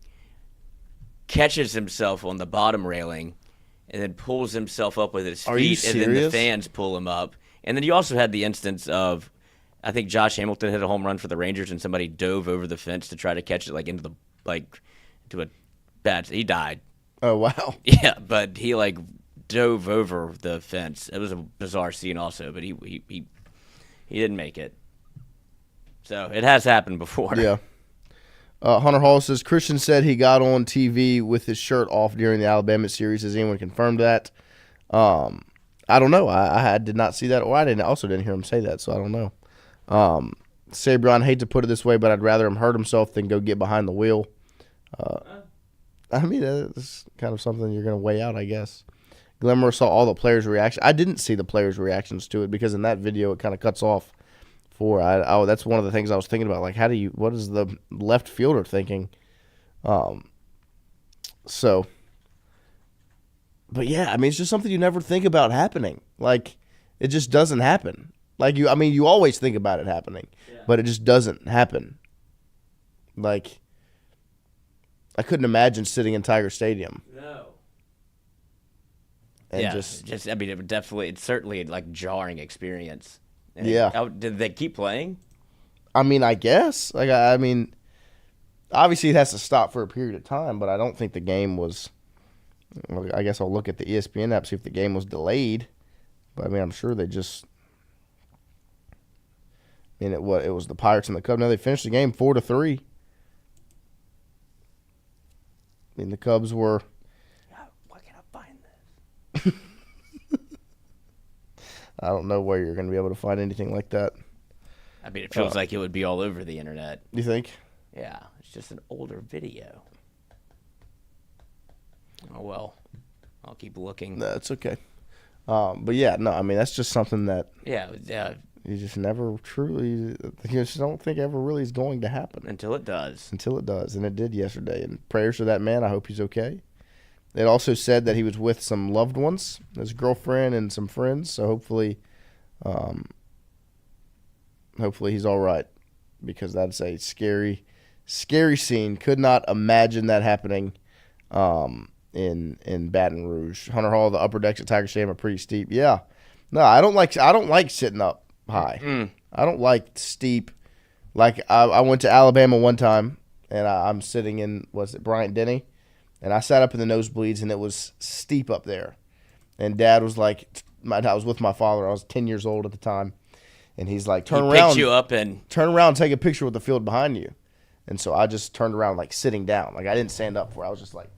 catches himself on the bottom railing, and then pulls himself up with his feet, and then the fans pull him up. And then you also had the instance of I think Josh Hamilton hit a home run for the Rangers, and somebody dove over the fence to try to catch it into a bad. He died. Oh wow. Yeah, but he dove over the fence. It was a bizarre scene, also, but he didn't make it. So it has happened before. Yeah. Hunter Hall says Christian said he got on TV with his shirt off during the Alabama series. Has anyone confirmed that? I don't know. I did not see that, or I didn't hear him say that, so I don't know. Sabron, I hate to put it this way, but I'd rather him hurt himself than go get behind the wheel. I mean, that's kind of something you're going to weigh out, I guess. Glimmer saw all the players' reactions. I didn't see the players' reactions to it because in that video it kind of cuts off. That's one of the things I was thinking about. Like, what is the left fielder thinking? But yeah, I mean, it's just something you never think about happening. Like, it just doesn't happen. Like, you always think about it happening, but it just doesn't happen. Like, I couldn't imagine sitting in Tiger Stadium. No. And it's certainly a jarring experience. And yeah. Did they keep playing? I mean, I guess. I mean, obviously it has to stop for a period of time, but I don't think the game was. I guess I'll look at the ESPN app, see if the game was delayed. But I mean, I'm sure they just. I mean, it was the Pirates and the Cubs. Now they finished the game 4-3. I mean, the Cubs were. Why can't I find this? I don't know where you're going to be able to find anything like that. I mean, it feels like it would be all over the internet. You think? Yeah, it's just an older video. Oh, well, I'll keep looking. That's okay. But yeah, no, I mean, that's just something that yeah, you just never you just don't think ever really is going to happen. Until it does. And it did yesterday. And prayers to that man. I hope he's okay. It also said that he was with some loved ones, his girlfriend and some friends. So hopefully he's all right, because that's a scary, scary scene. Could not imagine that happening in Baton Rouge. Hunter Hall, the upper decks at Tiger Stadium are pretty steep. Yeah, no, I don't like sitting up high. I don't like steep. Like I went to Alabama one time, and I'm sitting in Bryant-Denny. And I sat up in the nosebleeds, and it was steep up there. And Dad was like, I was with my father. I was 10 years old at the time. And he's like, turn around. Picked you up and turn around and take a picture with the field behind you. And so I just turned around, like sitting down. Like I didn't stand up for it. I was just like,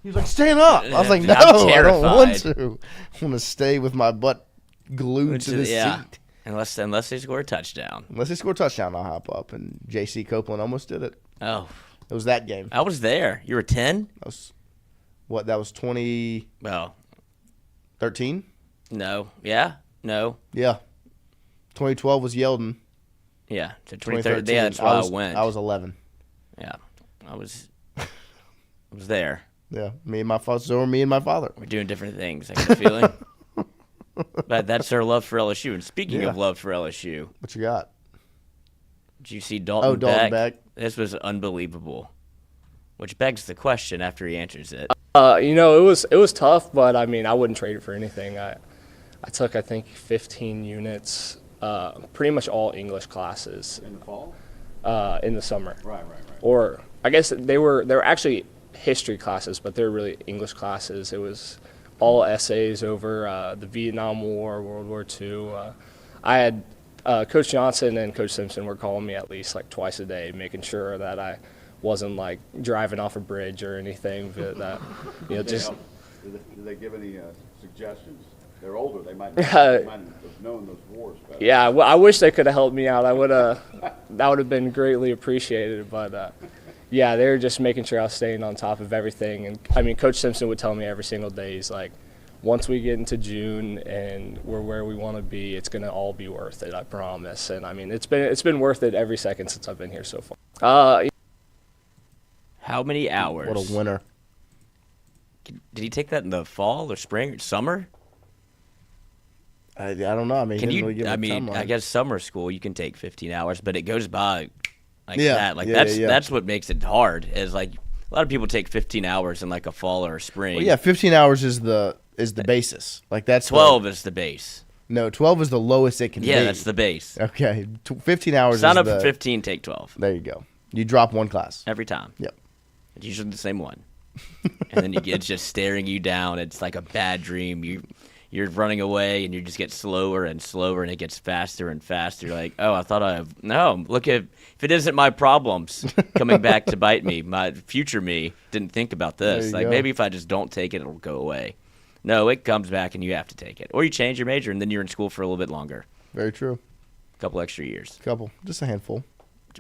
he was like, stand up. I was like, no, I don't want to. I want to stay with my butt glued to the seat. Unless they score a touchdown. Unless they score a touchdown, I'll hop up. And J.C. Copeland almost did it. Oh. It was that game. I was there. You were 10? That was 20. Well, 13? No. Yeah. No. Yeah. 2012 was Yeldon. Yeah. So 2013. Yeah, that's why I went. I was 11. Yeah. I was there. Yeah. Me and my father. We're doing different things. I get a feeling. But that's their love for LSU. And speaking of love for LSU. What you got? Did you see Dalton Beck? Dalton Beck. This was unbelievable. Which begs the question after he answers it. It was tough, but I mean, I wouldn't trade it for anything. I took, I think, 15 units, pretty much all English classes. In the fall? In the summer. Right. Or I guess they were actually history classes, but they're really English classes. It was all essays over the Vietnam War, World War II. I had Coach Johnson and Coach Simpson were calling me at least like twice a day, making sure that I wasn't like driving off a bridge or anything. But that, just. Did they give any suggestions? They're older. They might have known those wars better. Yeah, I wish they could have helped me out. That would have been greatly appreciated. But yeah, they were just making sure I was staying on top of everything. And I mean, Coach Simpson would tell me every single day, he's like, once we get into June and we're where we want to be, it's going to all be worth it, I promise. And I mean, it's been worth it every second since I've been here so far. How many hours? What a winner. Did he take that in the fall or spring or summer? I don't know. I mean, I guess summer school you can take 15 hours, but it goes by like that. Like that's what makes it hard. Is like a lot of people take 15 hours in like a fall or a spring. Well, yeah, 15 hours is the basis. Like that's 12 is the base. No, 12 is the lowest it can be. Yeah, that's the base. Okay, 15 hours Sign is up the... for 15, take 12. There you go. You drop one class. Every time. Yep. It's usually the same one. And then it's just staring you down. It's like a bad dream. You're running away, and you just get slower and slower, and it gets faster and faster. You're like, oh, I thought look, if it isn't my problems coming back to bite me, my future me didn't think about this. Like, maybe if I just don't take it, it'll go away. No, it comes back, and you have to take it. Or you change your major, and then you're in school for a little bit longer. Very true. A couple extra years. Just a handful.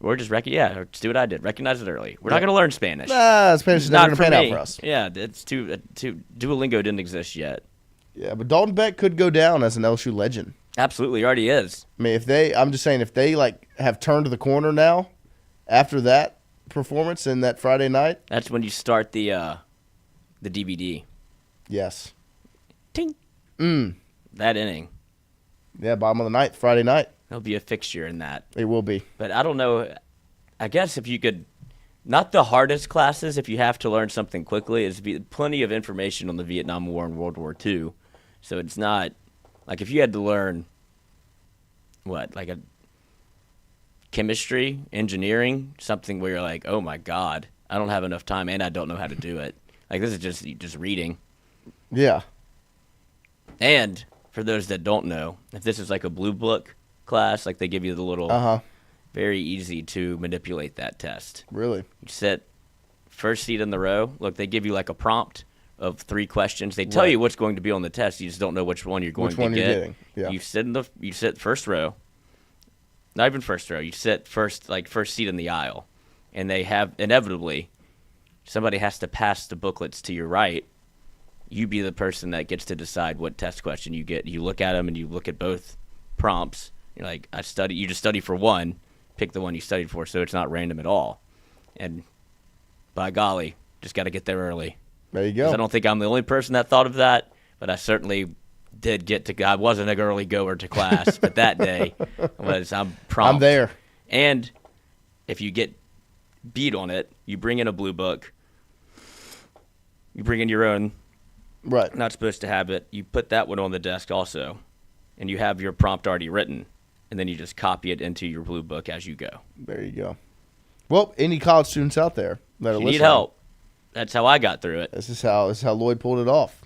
Or just just do what I did. Recognize it early. We're not going to learn Spanish. Nah, Spanish is never going to pan out for us. Yeah, it's Duolingo didn't exist yet. Yeah, but Dalton Beck could go down as an LSU legend. Absolutely, already is. I mean, I'm just saying, if they have turned the corner now, after that performance in that Friday night, that's when you start the DVD. Yes. Ting. That inning. Yeah, bottom of the ninth, Friday night. There'll be a fixture in that. It will be. But I don't know. I guess if you could, not the hardest classes, if you have to learn something quickly, is plenty of information on the Vietnam War and World War II. So it's not, like if you had to learn, like a chemistry, engineering, something where you're like, oh my God, I don't have enough time and I don't know how to do it. Like this is just reading. Yeah. And for those that don't know, if this is like a blue book class, like they give you the little, very easy to manipulate that test. Really? You sit first seat in the row. Look, they give you like a prompt of 3 questions. They tell you what's going to be on the test. You just don't know which one you're going to get. Which one you're getting. Yeah. You sit first row. Not even first row. You sit first seat in the aisle. And they have, inevitably, somebody has to pass the booklets to your right. You be the person that gets to decide what test question you get. You look at them and you look at both prompts. You're like, you just study for one. Pick the one you studied for, so it's not random at all. And by golly, just got to get there early. There you go. I don't think I'm the only person that thought of that, but I certainly did get to. I wasn't an early goer to class, but that day I'm prompt. I'm there. And if you get beat on it, you bring in a blue book. You bring in your own. Right. Not supposed to have it. You put that one on the desk also, and you have your prompt already written, and then you just copy it into your blue book as you go. There you go. Well, any college students out there that are listening, need help. That's how I got through it. This is how Lloyd pulled it off.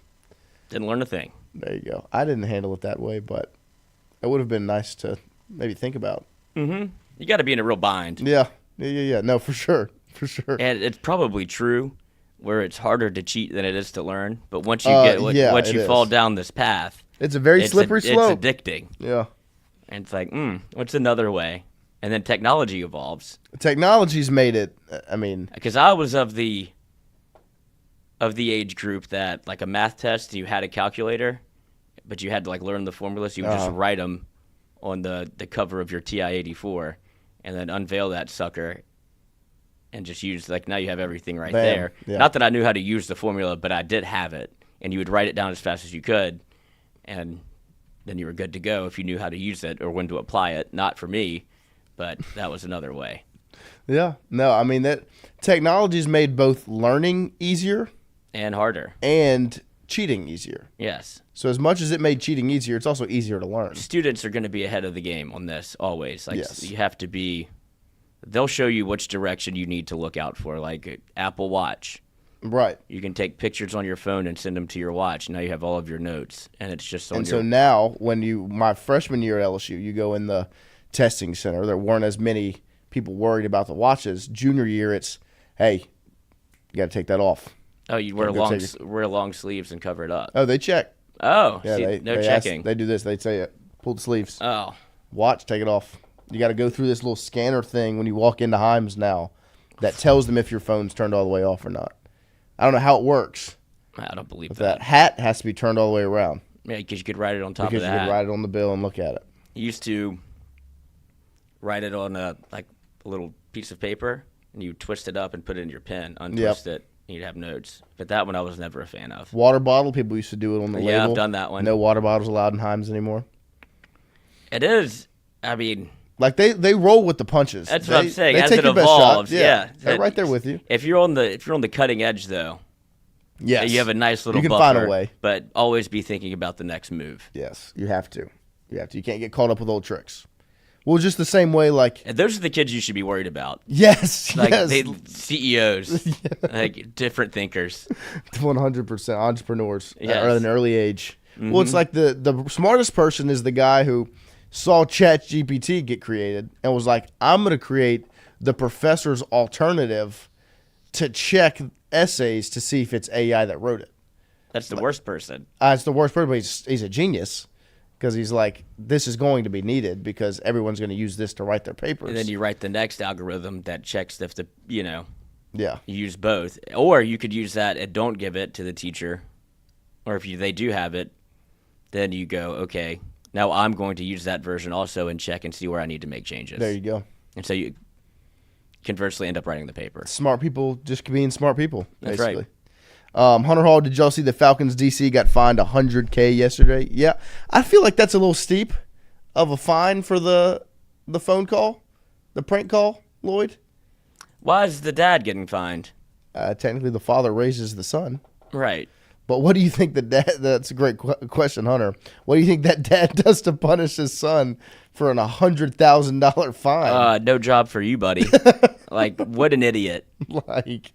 Didn't learn a thing. There you go. I didn't handle it that way, but it would have been nice to maybe think about. Mm-hmm. You got to be in a real bind. Yeah. No, for sure. And it's probably true where it's harder to cheat than it is to learn. But once you fall down this path, it's a very slippery slope. It's addicting. Yeah. And it's like, what's another way? And then technology evolves. Technology's made it. I mean, because I was of the age group that like a math test, you had a calculator, but you had to like learn the formulas. You would just write them on the cover of your TI-84, and then unveil that sucker, and just use now you have everything right there. Yeah. Not that I knew how to use the formula, but I did have it, and you would write it down as fast as you could, and then you were good to go if you knew how to use it or when to apply it. Not for me, but that was another way. Yeah. No, I mean that technology's made both learning easier and harder and cheating easier. Yes. So as much as it made cheating easier, it's also easier to learn. Students are going to be ahead of the game on this always. Yes. You have to be. They'll show you which direction you need to look out for, like Apple Watch. Right. You can take pictures on your phone and send them to your watch. Now you have all of your notes, and it's just on so now, my freshman year at LSU, you go in the testing center. There weren't as many people worried about the watches. Junior year, it's, hey, you got to take that off. Oh, you wear long sleeves and cover it up. Oh, they check. Oh, yeah, they checking. They do this. They say, pull the sleeves. Oh. Watch, take it off. You got to go through this little scanner thing when you walk into Himes now that tells them if your phone's turned all the way off or not. I don't know how it works. I don't believe that hat has to be turned all the way around. Yeah, because you could write it on top of the hat. Because you could write it on the bill and look at it. You used to write it on a little piece of paper, and you twist it up and put it in your pen, untwist it, and you'd have notes. But that one I was never a fan of. Water bottle, people used to do it on the label. Yeah, I've done that one. No water bottles allowed in Himes anymore. It is. I mean, like they roll with the punches. That's what I'm saying. They As take it your evolves, best shot. They're right there with you. If you're on the cutting edge, though, yes, you have a nice little you can buffer, find a way. But always be thinking about the next move. Yes, you have to. You have to. You can't get caught up with old tricks. Well, just the same way, like... And those are the kids you should be worried about. Yes, like yes. CEOs, like different thinkers. 100% entrepreneurs Yes. at an early age. Well, it's like the smartest person is the guy who saw ChatGPT get created and was like, I'm going to create the professor's alternative to check essays to see if it's AI that wrote it. That's the worst person. It's the worst person, but he's a genius. Because he's like, this is going to be needed because everyone's going to use this to write their papers. And then you write the next algorithm that checks if you Yeah. use both. Or you could use that and don't give it to the teacher. Or if they do have it, then you go, okay, now I'm going to use that version also and check and see where I need to make changes. There you go. And so you conversely end up writing the paper. Smart people just being smart people, That's basically. right. Hunter Hall, did y'all see the Falcons DC got fined $100K yesterday? Yeah. I feel like that's a little steep of a fine for the phone call, the prank call, Lloyd. Why is the dad getting fined? Technically, the father raises the son. Right. But what do you think the dad, that's a great question, Hunter. What do you think that dad does to punish his son for an $100,000 fine? No job for you, buddy. Like, what an idiot. Like...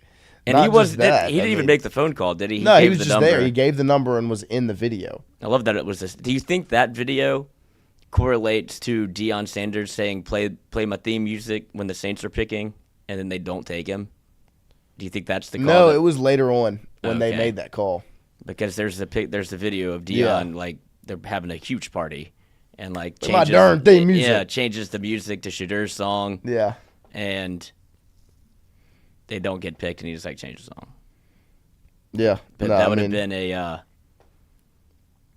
And he didn't even make the phone call, did he? No, he was the just number. there. He gave the number and was in the video. I love that it was this. Do you think that video correlates to Deion Sanders saying "play my theme music" when the Saints are picking, and then they don't take him? Do you think that's the call? No, it was later on when they made that call. Because there's a video of Deion like they're having a huge party, and like changes my darn theme music. Yeah, changes the music to Shadur's song. Yeah, and they don't get picked, and he just like changes the song. Yeah, but that would have been a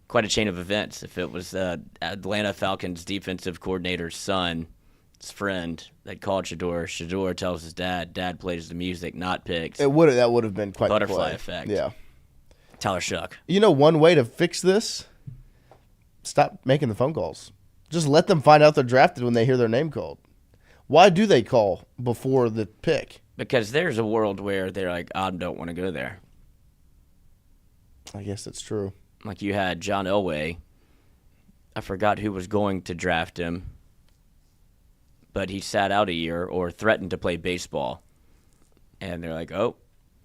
quite a chain of events if it was Atlanta Falcons defensive coordinator's son's friend that called Shador. Shador tells his dad. Dad plays the music, not picked. That would have been quite butterfly the effect. Yeah, Tyler Shuck. You know, one way to fix this: stop making the phone calls. Just let them find out they're drafted when they hear their name called. Why do they call before the pick? Because there's a world where they're like, I don't want to go there. I guess that's true. Like you had John Elway. I forgot who was going to draft him, but he sat out a year or threatened to play baseball. And they're like, oh,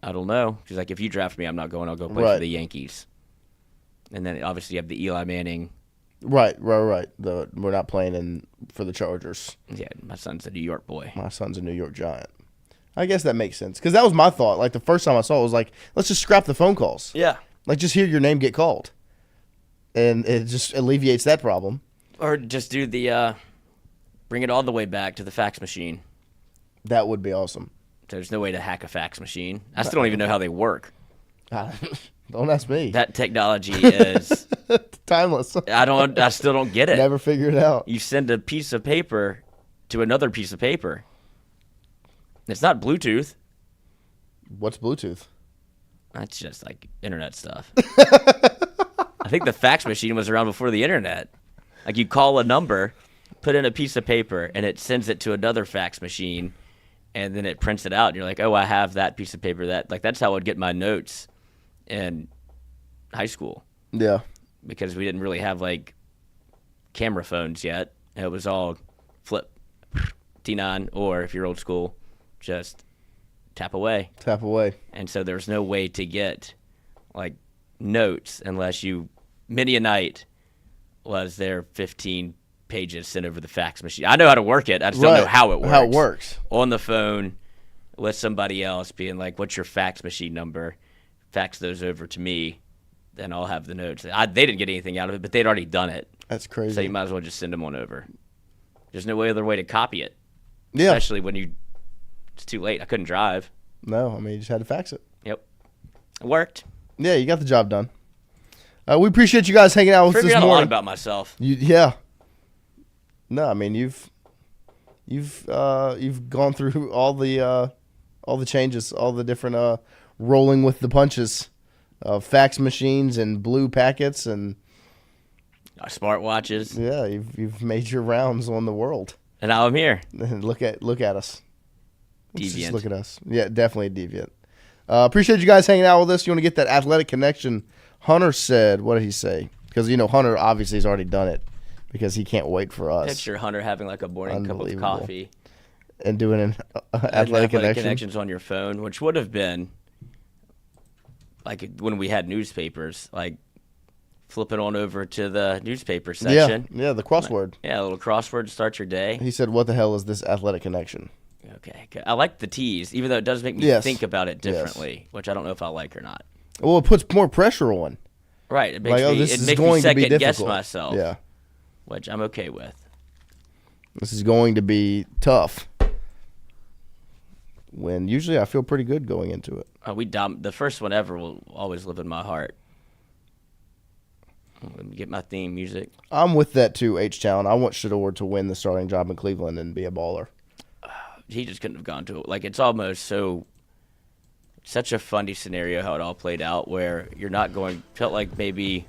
I don't know. She's like, if you draft me, I'm not going. I'll go play for the Yankees. And then obviously you have the Eli Manning. Right. We're not playing for the Chargers. Yeah, my son's a New York boy. My son's a New York Giant. I guess that makes sense. Because that was my thought. Like, the first time I saw it, was like, let's just scrap the phone calls. Yeah. Like, just hear your name get called. And it just alleviates that problem. Or just do bring it all the way back to the fax machine. That would be awesome. There's no way to hack a fax machine. I still don't even know how they work. Don't ask me. That technology is timeless. I still don't get it. Never figure it out. You send a piece of paper to another piece of paper. It's not Bluetooth. What's Bluetooth? That's just like internet stuff. I think the fax machine was around before the internet. Like you call a number, put in a piece of paper, and it sends it to another fax machine, and then it prints it out. And you're like, oh, I have that piece of paper. That's how I would get my notes in high school. Yeah. Because we didn't really have like camera phones yet. It was all flip T9, or if you're old school, just tap away. Tap away. And so there's no way to get like notes unless many a night was there 15 pages sent over the fax machine. I know how to work it. I just don't know how it works. How it works. On the phone with somebody else being like, what's your fax machine number? Fax those over to me. Then I'll have the notes. They didn't get anything out of it, but they'd already done it. That's crazy. So you might as well just send them on over. There's no other way to copy it. Yeah. Especially when it's too late. I couldn't drive. No, I mean, you just had to fax it. Yep. It worked. Yeah, you got the job done. We appreciate you guys hanging out with us this morning. morning. A lot about myself. Yeah. No, I mean you've gone through all the changes, all the different rolling with the punches of fax machines and blue packets and smartwatches. Yeah, you've made your rounds on the world. And now I'm here. Look at us. Deviant. Just look at us. Yeah, definitely deviant. Appreciate you guys hanging out with us. You want to get that athletic connection. Hunter said, what did he say? Because, Hunter obviously has already done it because he can't wait for us. Picture Hunter having like a morning cup of coffee. And doing an athletic connections on your phone, which would have been like when we had newspapers, like flipping on over to the newspaper section. Yeah, the crossword. Yeah, a little crossword to start your day. He said, "What the hell is this athletic connection?" Okay, I like the tease, even though it does make me think about it differently, which I don't know if I like or not. Well, it puts more pressure on. Right, it makes me second guess myself. Yeah, which I'm okay with. This is going to be tough. When usually I feel pretty good going into it. The first one ever will always live in my heart. Let me get my theme music. I'm with that too, H-Town. I want Shedeur to win the starting job in Cleveland and be a baller. He just couldn't have gone to it. Like, it's almost such a funny scenario how it all played out, where you're not going, felt like maybe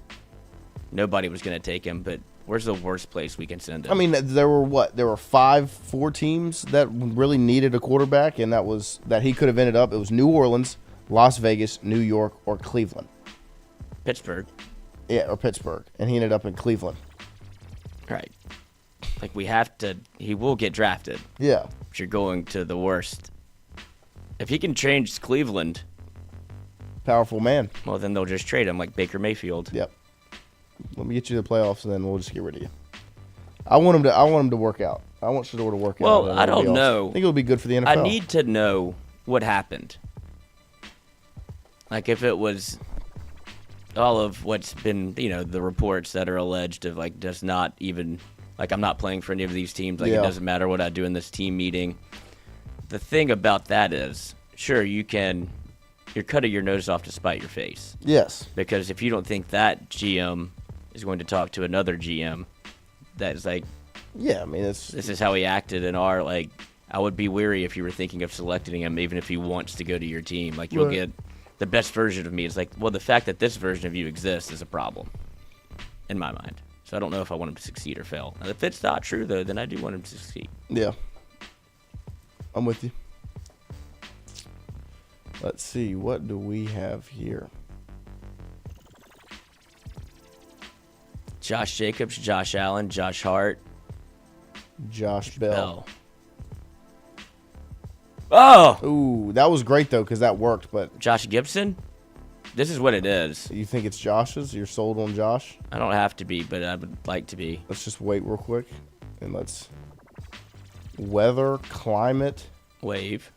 nobody was going to take him, but where's the worst place we can send him? I mean, there were 4 teams that really needed a quarterback, and that he could have ended up. It was New Orleans, Las Vegas, New York, or Cleveland. Pittsburgh. Yeah, or Pittsburgh, and he ended up in Cleveland. Right. Like, he will get drafted. Yeah. But you're going to the worst. If he can change Cleveland. Powerful man. Well, then they'll just trade him like Baker Mayfield. Yep. Let me get you to the playoffs, and then we'll just get rid of you. I want him to work out. I want Shedeur to work out. Well, I don't know. I think it'll be good for the NFL. I need to know what happened. Like, if it was all of what's been, the reports that are alleged of, like, just not even, like, I'm not playing for any of these teams. Like, It doesn't matter what I do in this team meeting. The thing about that is, sure, you're cutting your nose off to spite your face. Yes. Because if you don't think that GM is going to talk to another GM, that's like, yeah, I mean, this is how he acted in our, like, I would be weary if you were thinking of selecting him, even if he wants to go to your team. Like, you'll get the best version of me. It's like, well, the fact that this version of you exists is a problem in my mind. So I don't know if I want him to succeed or fail. And if it's not true, though, then I do want him to succeed. Yeah. I'm with you. Let's see. What do we have here? Josh Jacobs, Josh Allen, Josh Hart. Josh Bell. Oh! Ooh, that was great, though, because that worked, but... Josh Gibson? This is what it is. You think it's Josh's? You're sold on Josh? I don't have to be, but I would like to be. Let's just wait real quick, and let's... Weather, climate... Wave.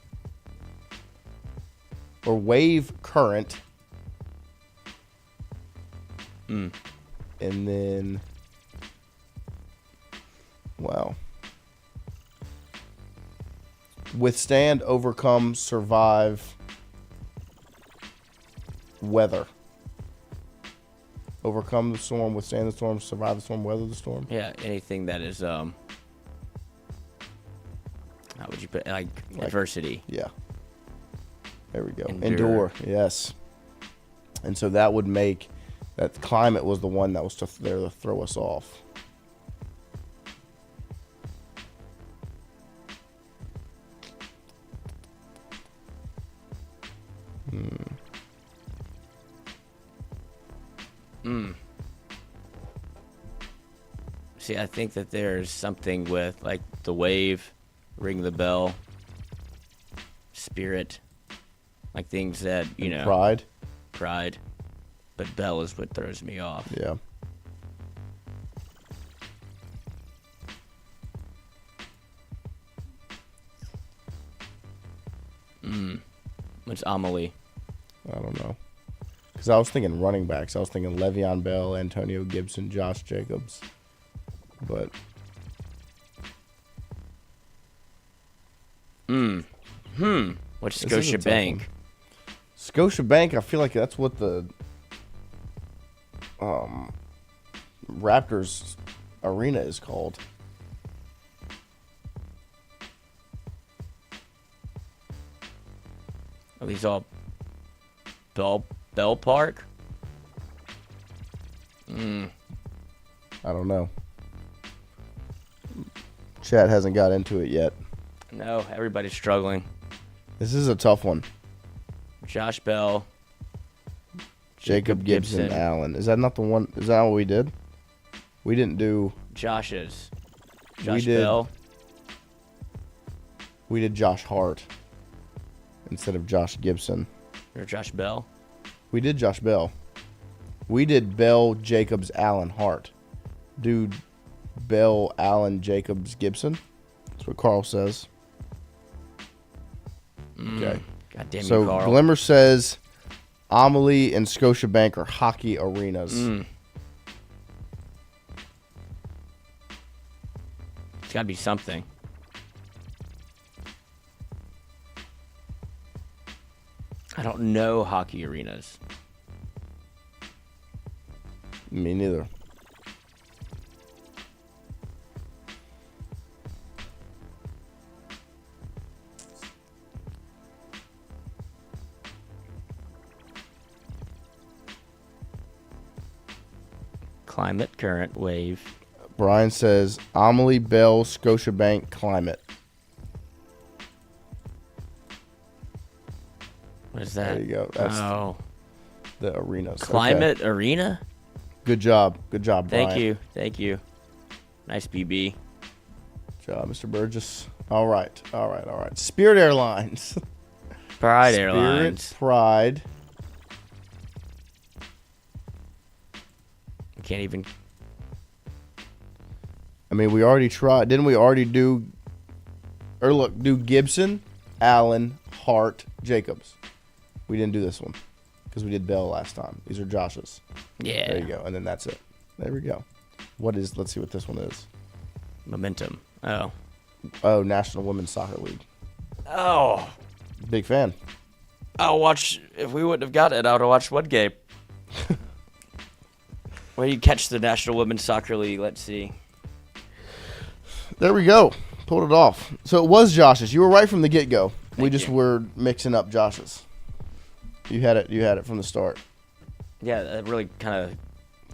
Or wave current. And then... Wow. Withstand, overcome, survive, weather. Overcome the storm, withstand the storm, survive the storm, weather the storm. Yeah, anything that is, how would you put, like adversity. Yeah. There we go. Endure. Yes. And so that would make, that climate was the one that was there to throw us off. See, I think that there's something with, like, the wave, ring the bell, spirit, like things that, Pride. But bell is what throws me off. Yeah. What's Amelie? I don't know. Because I was thinking running backs. I was thinking Le'Veon Bell, Antonio Gibson, Josh Jacobs. But... What's Scotiabank? Scotiabank, I feel like that's what the Raptors arena is called. Are these all Bell Park? I don't know. Chat hasn't got into it yet. No, everybody's struggling. This is a tough one. Josh Bell. Jacob Gibson, Allen. Is that not the one? Is that what we did? We didn't do... Josh's. We Josh did. Bell. We did Josh Hart instead of Josh Gibson. Or Josh Bell. We did Josh Bell. We did Bell, Jacobs, Allen, Hart. Dude, Bell, Allen, Jacobs, Gibson. That's what Carl says. Okay. God damn you, So Carl. Glimmer says Amelie and Scotiabank are hockey arenas. It's got to be something. I don't know hockey arenas. Me neither. Climate, current, wave. Brian says Amelie, Bell, Scotiabank, Climate. What is that? There you go. That's oh. the arenas. Climate Arena? Good job. Good job, Brian. Thank you. Thank you. Nice BB. Good job, Mr. Burgess. All right. All right. All right. Spirit Airlines. Pride Spirit, Airlines. Pride. Can't even. I mean, we already tried. Didn't we already do? Or look, do Gibson, Allen, Hart, Jacobs. We didn't do this one because we did Bell last time. These are Josh's. Yeah. There you go. And then that's it. There we go. What is? Let's see what this one is. Momentum. Oh. Oh, National Women's Soccer League. Oh. Big fan. I'll watch. If we wouldn't have got it, I would have watched one game. Where you catch the National Women's Soccer League? Let's see. There we go. Pulled it off. So it was Josh's. You were right from the get-go. We just were mixing up Josh's. You had it. You had it from the start. Yeah, that really kind of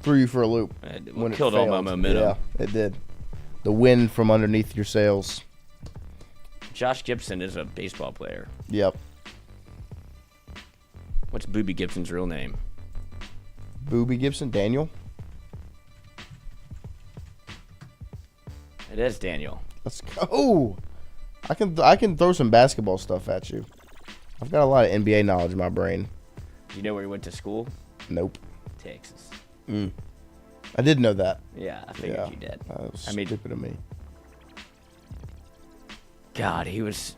threw you for a loop. It killed all my momentum. Yeah, it did. The wind from underneath your sails. Josh Gibson is a baseball player. Yep. What's Boobie Gibson's real name? Boobie Gibson, Daniel. It is Daniel. Let's go. I can throw some basketball stuff at you. I've got a lot of NBA knowledge in my brain. Do you know where he went to school? Nope. Texas. I did know that. Yeah, I figured you did. That was I mean, stupid of me. God, he was.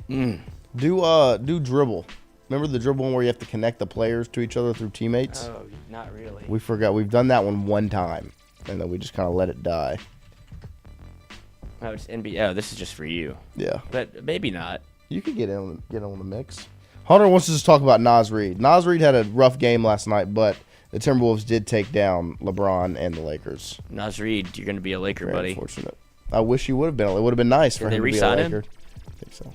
Do dribble. Remember the dribble one where you have to connect the players to each other through teammates? Oh, not really. We forgot. We've done that one time, and then we just kind of let it die. Oh, it's NBA. Oh, this is just for you. Yeah. But maybe not. You could get on the mix. Hunter wants to just talk about Naz Reid. Naz Reid had a rough game last night, but the Timberwolves did take down LeBron and the Lakers. Naz Reid, you're going to be a Laker, Very buddy. Unfortunate. I wish he would have been. It would have been nice for him to be a Laker. I think so.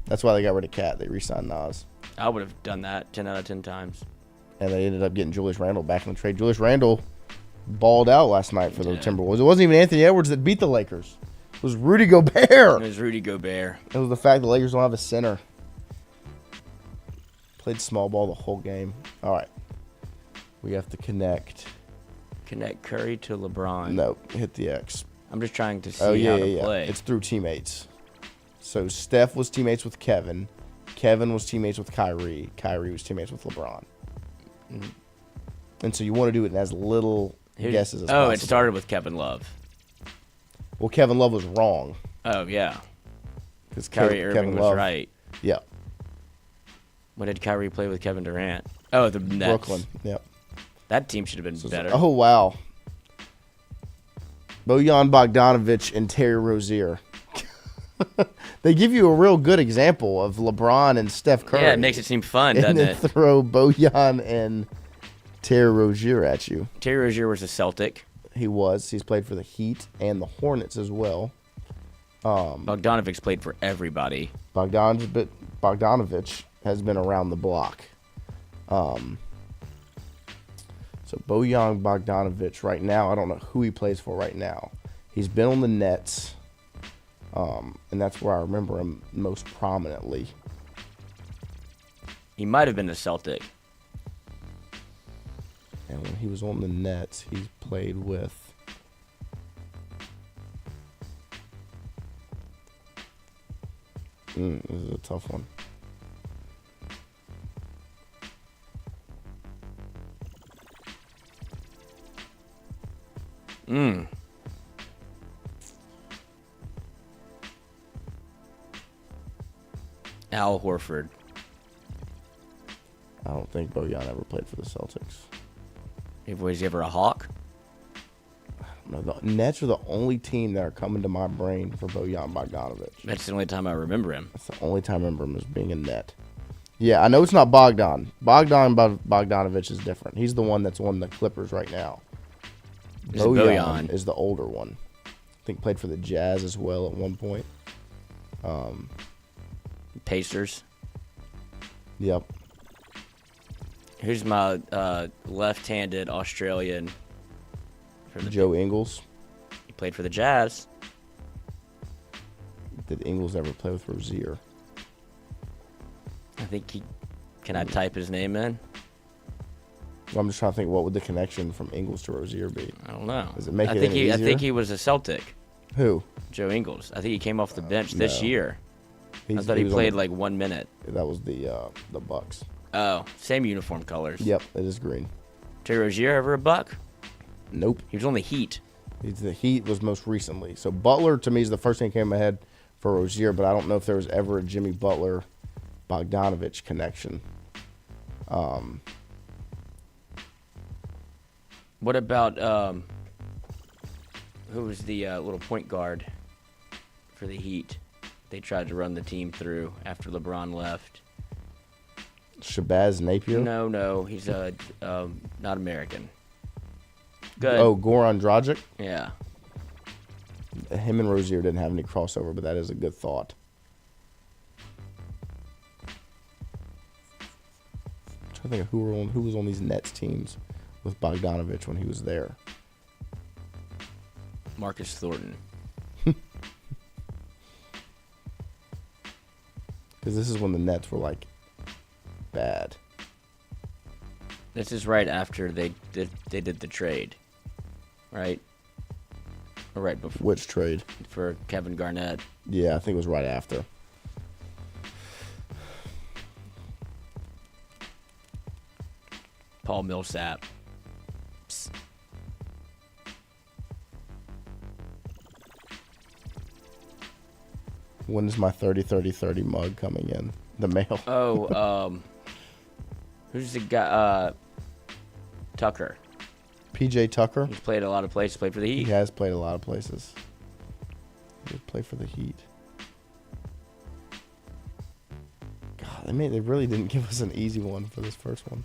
That's why they got rid of Cat. They re-signed Naz. I would have done that 10 out of 10 times. And they ended up getting Julius Randle back in the trade. Julius Randle balled out last night for the Timberwolves. It wasn't even Anthony Edwards that beat the Lakers. It was Rudy Gobert. It was Rudy Gobert. It was the fact the Lakers don't have a center. Played small ball the whole game. All right. We have to connect. Connect Curry to LeBron. No, hit the X. I'm just trying to see how to play. It's through teammates. So Steph was teammates with Kevin. Kevin was teammates with Kyrie. Kyrie was teammates with LeBron. And so you want to do it in as little guesses as possible. Oh, it started with Kevin Love. Well, Kevin Love was wrong. Oh, yeah. Because Kyrie Irving was right. Yeah. When did Kyrie play with Kevin Durant? Oh, the Nets. Brooklyn, yep. That team should have been better. Oh, wow. Bojan Bogdanovic and Terry Rozier. They give you a real good example of LeBron and Steph Curry. Yeah, it makes it seem fun, doesn't and it? then throw Bojan and Terry Rozier at you. Terry Rozier was a Celtic. He was. He's played for the Heat and the Hornets as well. Bogdanovic's played for everybody. Bogdanovic has been around the block. So Bojan Bogdanovic right now, I don't know who he plays for right now. He's been on the Nets, and that's where I remember him most prominently. He might have been a Celtic. And when he was on the Nets, he played with This is a tough one. Al Horford. I don't think Bojan ever played for the Celtics. Was he ever a Hawk? No, the Nets are the only team that are coming to my brain for Bojan Bogdanovic. That's the only time I remember him. That's the only time I remember him as being a Net. Yeah, I know it's not Bogdan. Bogdanovic is different. He's the one that's on the Clippers right now. Bojan is the older one. I think played for the Jazz as well at one point. Pacers. Yep. Who's my left-handed Australian? Joe Ingles. He played for the Jazz. Did Ingles ever play with Rozier? I think he... Can I type his name in? Well, I'm just trying to think, what would the connection from Ingles to Rozier be? I don't know. Does it make it any easier? I think he was a Celtic. Who? Joe Ingles. I think he came off the bench this year. I He thought he was played on- like 1 minute. That was the Bucks. Oh, same uniform colors. Yep, it is green. Terry Rozier ever a Buck? Nope. He was on the Heat. The Heat was most recently. So Butler, to me, is the first thing that came in my head for Rozier, but I don't know if there was ever a Jimmy Butler-Bogdanovich connection. What about who was the little point guard for the Heat? They tried to run the team through after LeBron left. Shabazz Napier? No, he's not American. Good. Oh, Goran Dragic? Yeah. Him and Rozier didn't have any crossover, but that is a good thought. I'm trying to think of who was on these Nets teams with Bogdanovich when he was there. Marcus Thornton. Because this is when the Nets were like bad. This is right after they did the trade, right? Or right before. Which trade? For Kevin Garnett. Yeah, I think it was right after. Paul Millsap. Psst. When is my 30-30-30 mug coming in? The mail. Oh, who's the guy? Tucker. PJ Tucker. He's played a lot of places. Played for the Heat. He has played a lot of places. He did play for the Heat. God, they really didn't give us an easy one for this first one.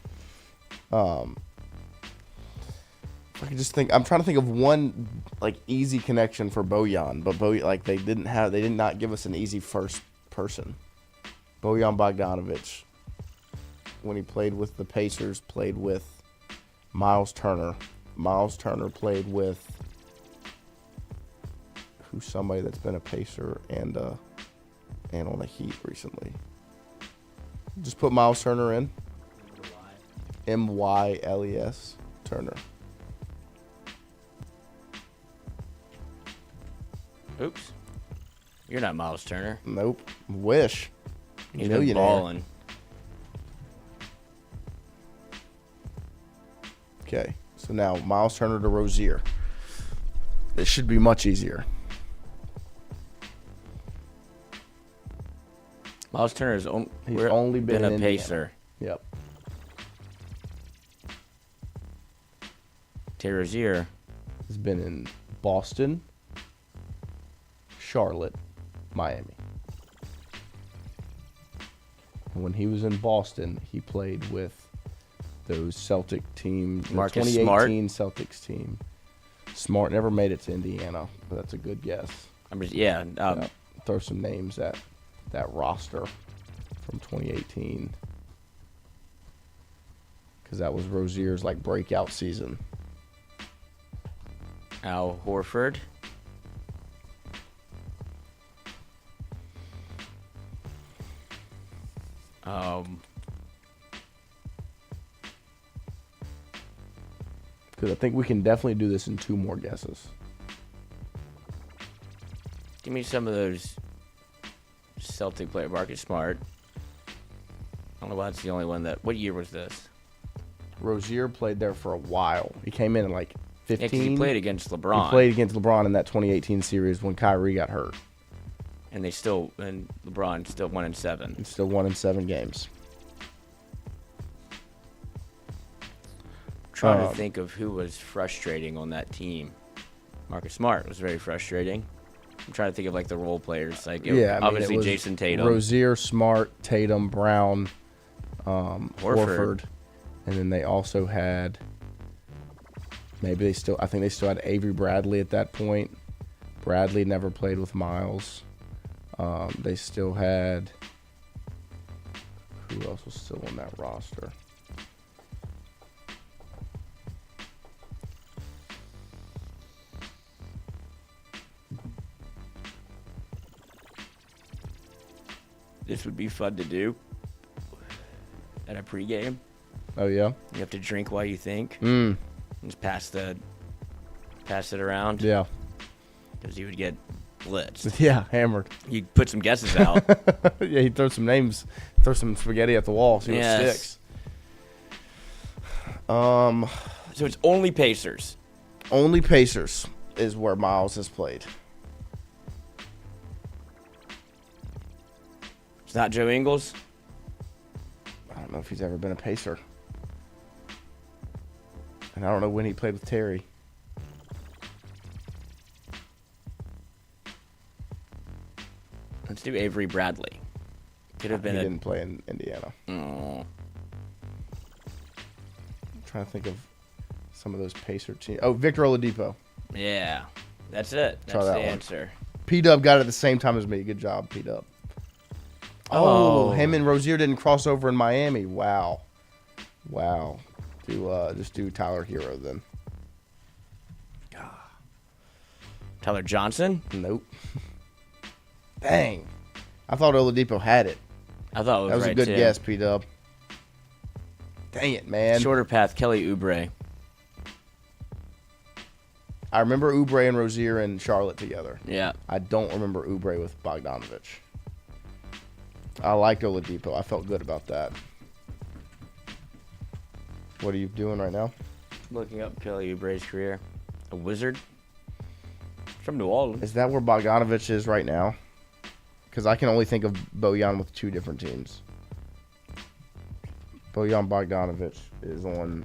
If I could just think, I'm trying to think of one like easy connection for Bojan, but they did not give us an easy first person. Bojan Bogdanovic, when he played with the Pacers, played with Miles Turner. Miles Turner played with who's somebody that's been a Pacer and on the Heat recently. Just put Miles Turner in. Myles Turner. Oops. You're not Miles Turner. Nope. Wish. He's been balling. Okay. So now Miles Turner to Rozier. This should be much easier. Miles Turner has only been a in Pacer. Yep. Terry Rozier has been in Boston, Charlotte, Miami. And when he was in Boston, he played with those Celtic teams, the Marcus 2018 Celtics team. Smart never made it to Indiana, but that's a good guess. Throw some names at that roster from 2018, because that was Rozier's like breakout season. Al Horford. Because I think we can definitely do this in 2 more guesses. Give me some of those Celtic player, Marcus Smart. I don't know why it's the only one that. What year was this? Rozier played there for a while. He came in like 15. Yeah, 'cause he played against LeBron. He played against LeBron in that 2018 series when Kyrie got hurt. And LeBron still 1-7. He's still 1-7 games. Trying to think of who was frustrating on that team. Marcus Smart was very frustrating. I'm trying to think of like the role players. Like obviously Jason Tatum, Rozier, Smart, Tatum, Brown, Horford, and then they also had I think they still had Avery Bradley at that point. Bradley never played with Miles. They still had who else was still on that roster? This would be fun to do at a pregame. Oh yeah. You have to drink while you think. Just pass it around. Yeah. Because you would get blitzed. Yeah, hammered. You put some guesses out. Yeah, he'd throw some names, throw some spaghetti at the wall, see what sticks. So it's only Pacers. Only Pacers is where Miles has played. It's not Joe Ingles? I don't know if he's ever been a Pacer. And I don't know when he played with Terry. Let's do Avery Bradley. Could have been. He didn't play in Indiana. Oh. I'm trying to think of some of those Pacer teams. Oh, Victor Oladipo. Yeah, that's it. That's the answer. P-Dub got it at the same time as me. Good job, P-Dub. Oh, him and Rozier didn't cross over in Miami. Wow. Just do Tyler Hero then. Tyler Johnson? Nope. Dang. I thought Oladipo had it. I thought it was that was right a good too. guess, P-Dub. Dang it, man. Shorter path, Kelly Oubre. I remember Oubre and Rozier in Charlotte together. Yeah. I don't remember Oubre with Bogdanovich. I liked Oladipo. I felt good about that. What are you doing right now? Looking up Kelly Oubre's career. A Wizard? From New Orleans. Is that where Bogdanovich is right now? Because I can only think of Bojan with two different teams. Bojan Bogdanovich is on...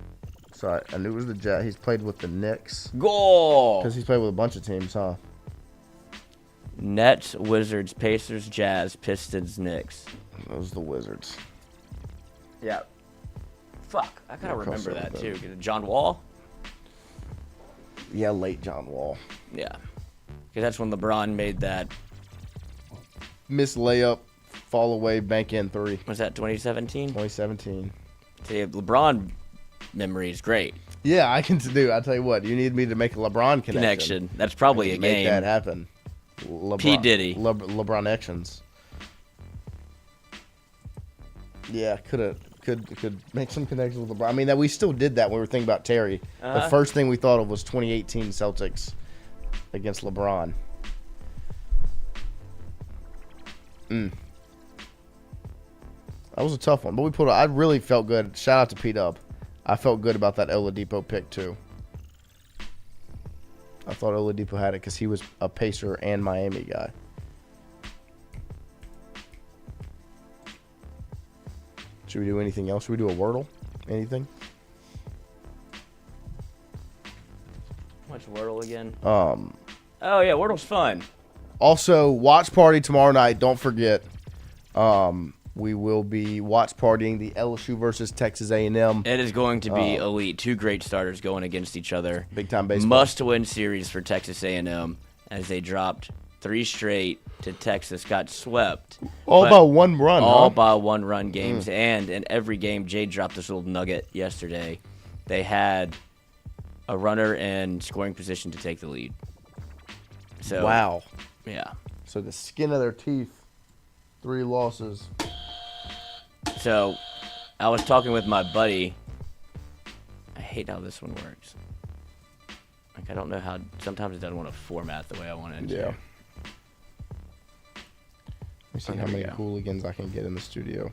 So I knew it was the Jazz. He's played with the Knicks. Goal! Because he's played with a bunch of teams, huh? Nets, Wizards, Pacers, Jazz, Pistons, Knicks. Those are the Wizards. Yeah. Fuck, I gotta remember that too. John Wall? Yeah, late John Wall. Yeah. Because that's when LeBron made that... Miss layup, fall away, bank in three. Was that 2017? 2017. See, LeBron memory is great. Yeah, I can do. I tell you what, you need me to make a LeBron connection. That's probably a game. Make that happen. LeBron, P. Diddy. LeBron actions. Yeah, could make some connections with LeBron. I mean, that we still did that when we were thinking about Terry. The first thing we thought of was 2018 Celtics against LeBron. That was a tough one, but I really felt good. Shout out to P-Dub. I felt good about that Oladipo pick too. I thought Oladipo had it because he was a Pacer and Miami guy. Should we do anything else? Should we do a Wordle? Anything? What's Wordle again? Oh yeah, Wordle's fun. Also, watch party tomorrow night. Don't forget. We will be watch partying the LSU versus Texas A&M. It is going to be elite. Two great starters going against each other. Big time baseball. Must-win series for Texas A&M as they dropped 3 straight to Texas, got swept. All by one run, All huh? by one-run games. And in every game, Jay dropped this little nugget yesterday. They had a runner in scoring position to take the lead. So wow. Yeah. So the skin of their teeth, 3 losses. So I was talking with my buddy. I hate how this one works. Like, I don't know how. Sometimes it doesn't want to format the way I want it to. Yeah. me see how many hooligans I can get in the studio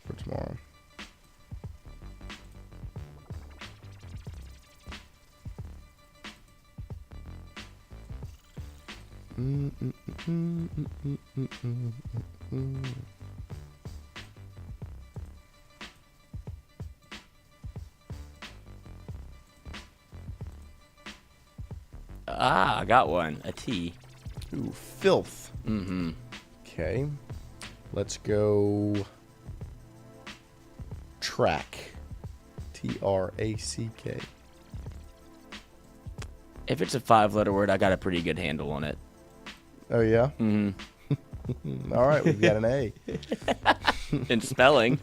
for tomorrow. I got one. A T. Ooh, filth. Mm-hmm. Okay. Let's go track. Track. If it's a 5-letter word, I got a pretty good handle on it. Oh, yeah? Mm-hmm. All right, we've got an A. In spelling.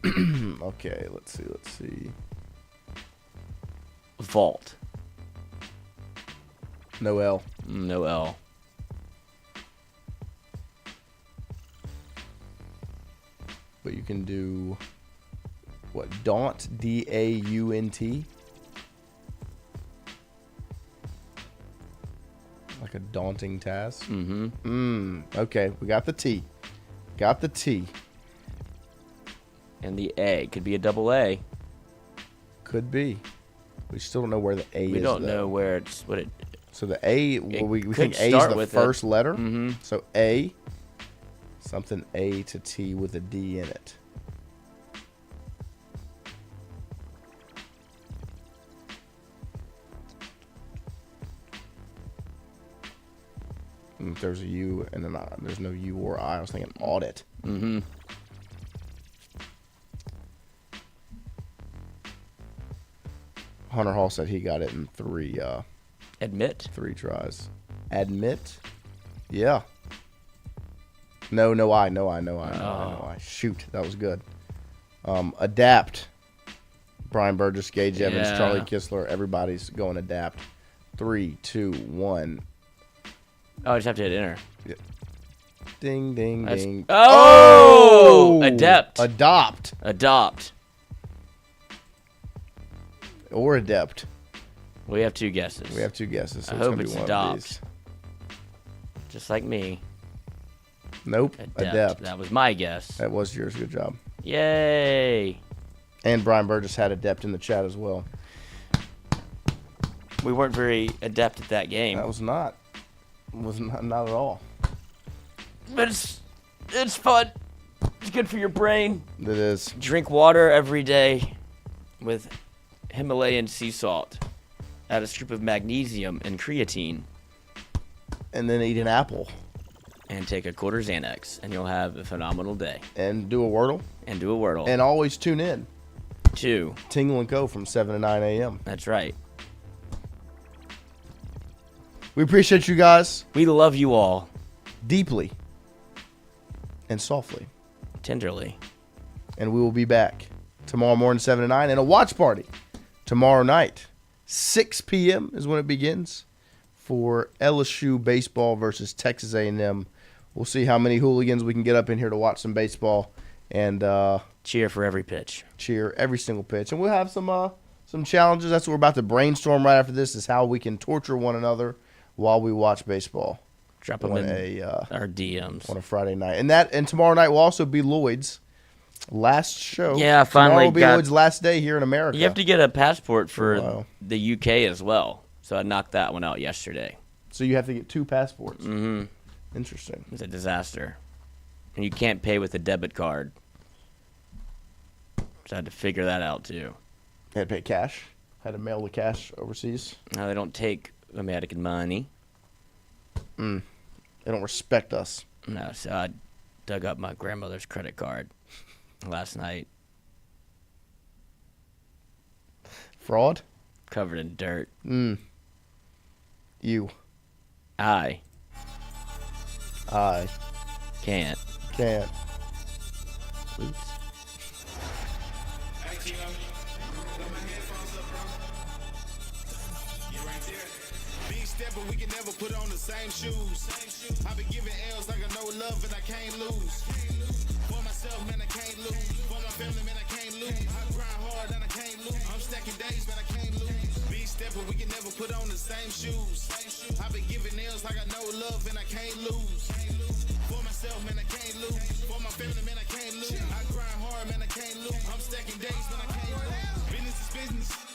Okay, let's see. Vault. No L. No L. But you can do, what, daunt? D-A-U-N-T? Like a daunting task? Mm-hmm. Okay, we got the T. Got the T. And the A. Could be a double A. Could be. We still don't know where the A is. We don't know where it's, what it... So the A, we think A is the first letter. Mm-hmm. So A, something A to T with a D in it. And if there's a U and then there's no U or I was thinking audit. Mm-hmm. Hunter Hall said he got it in 3 Admit? 3 tries. Admit? Yeah. No I. Shoot, that was good. Adapt. Brian Burgess, Gage Evans, Charlie Kistler, everybody's going adapt. 3, 2, 1. Oh, I just have to hit enter. Yeah. Ding, ding, ding. Oh! Adept. Adopt. Or adept. We have 2 guesses. So I it's hope gonna be it's one of adopt. these. Just like me. Nope. Adept. That was my guess. That was yours. Good job. Yay. And Brian Burgess had adept in the chat as well. We weren't very adept at that game. That was not. Not at all. But it's fun. It's good for your brain. It is. Drink water every day with Himalayan sea salt. Add a scoop of magnesium and creatine. And then eat an apple. And take a quarter Xanax, and you'll have a phenomenal day. And do a Wordle. And always tune in. 2. Tingle and Co. from 7 to 9 a.m. That's right. We appreciate you guys. We love you all. Deeply. And softly. Tenderly. And we will be back tomorrow morning, 7 to 9, and a watch party tomorrow night. 6 p.m. is when it begins for LSU baseball versus Texas A&M. We'll see how many hooligans we can get up in here to watch some baseball and cheer for every pitch. Cheer every single pitch. And we'll have some challenges. That's what we're about to brainstorm right after this, is how we can torture one another while we watch baseball. Drop them in our DMs on a Friday night. And tomorrow night will also be Lloyd's last show. Yeah, tomorrow finally will be Lloyd's last day here in America. You have to get a passport for the UK as well. So I knocked that one out yesterday. So you have to get 2 passports. Mm-hmm. Interesting. It's a disaster. And you can't pay with a debit card. So I had to figure that out too. Had to pay cash? Had to mail the cash overseas? No, they don't take American money. They don't respect us. No, so I dug up my grandmother's credit card last night. Fraud? Covered in dirt. You. I can't. Oops. But we can never put on the same shoes. I've been giving L's like I know love and I can't lose. For myself, man, I can't lose. For my family, man, I can't lose. I grind hard and I can't lose. I'm stacking days, man, I can't lose. step, but we can never put on the same shoes. I've been giving nails like I know love and I can't lose. For myself, man, I can't lose. For my family, man, I can't lose. I grind hard, man, I can't lose. I'm stacking days, man, I can't lose. Business is business.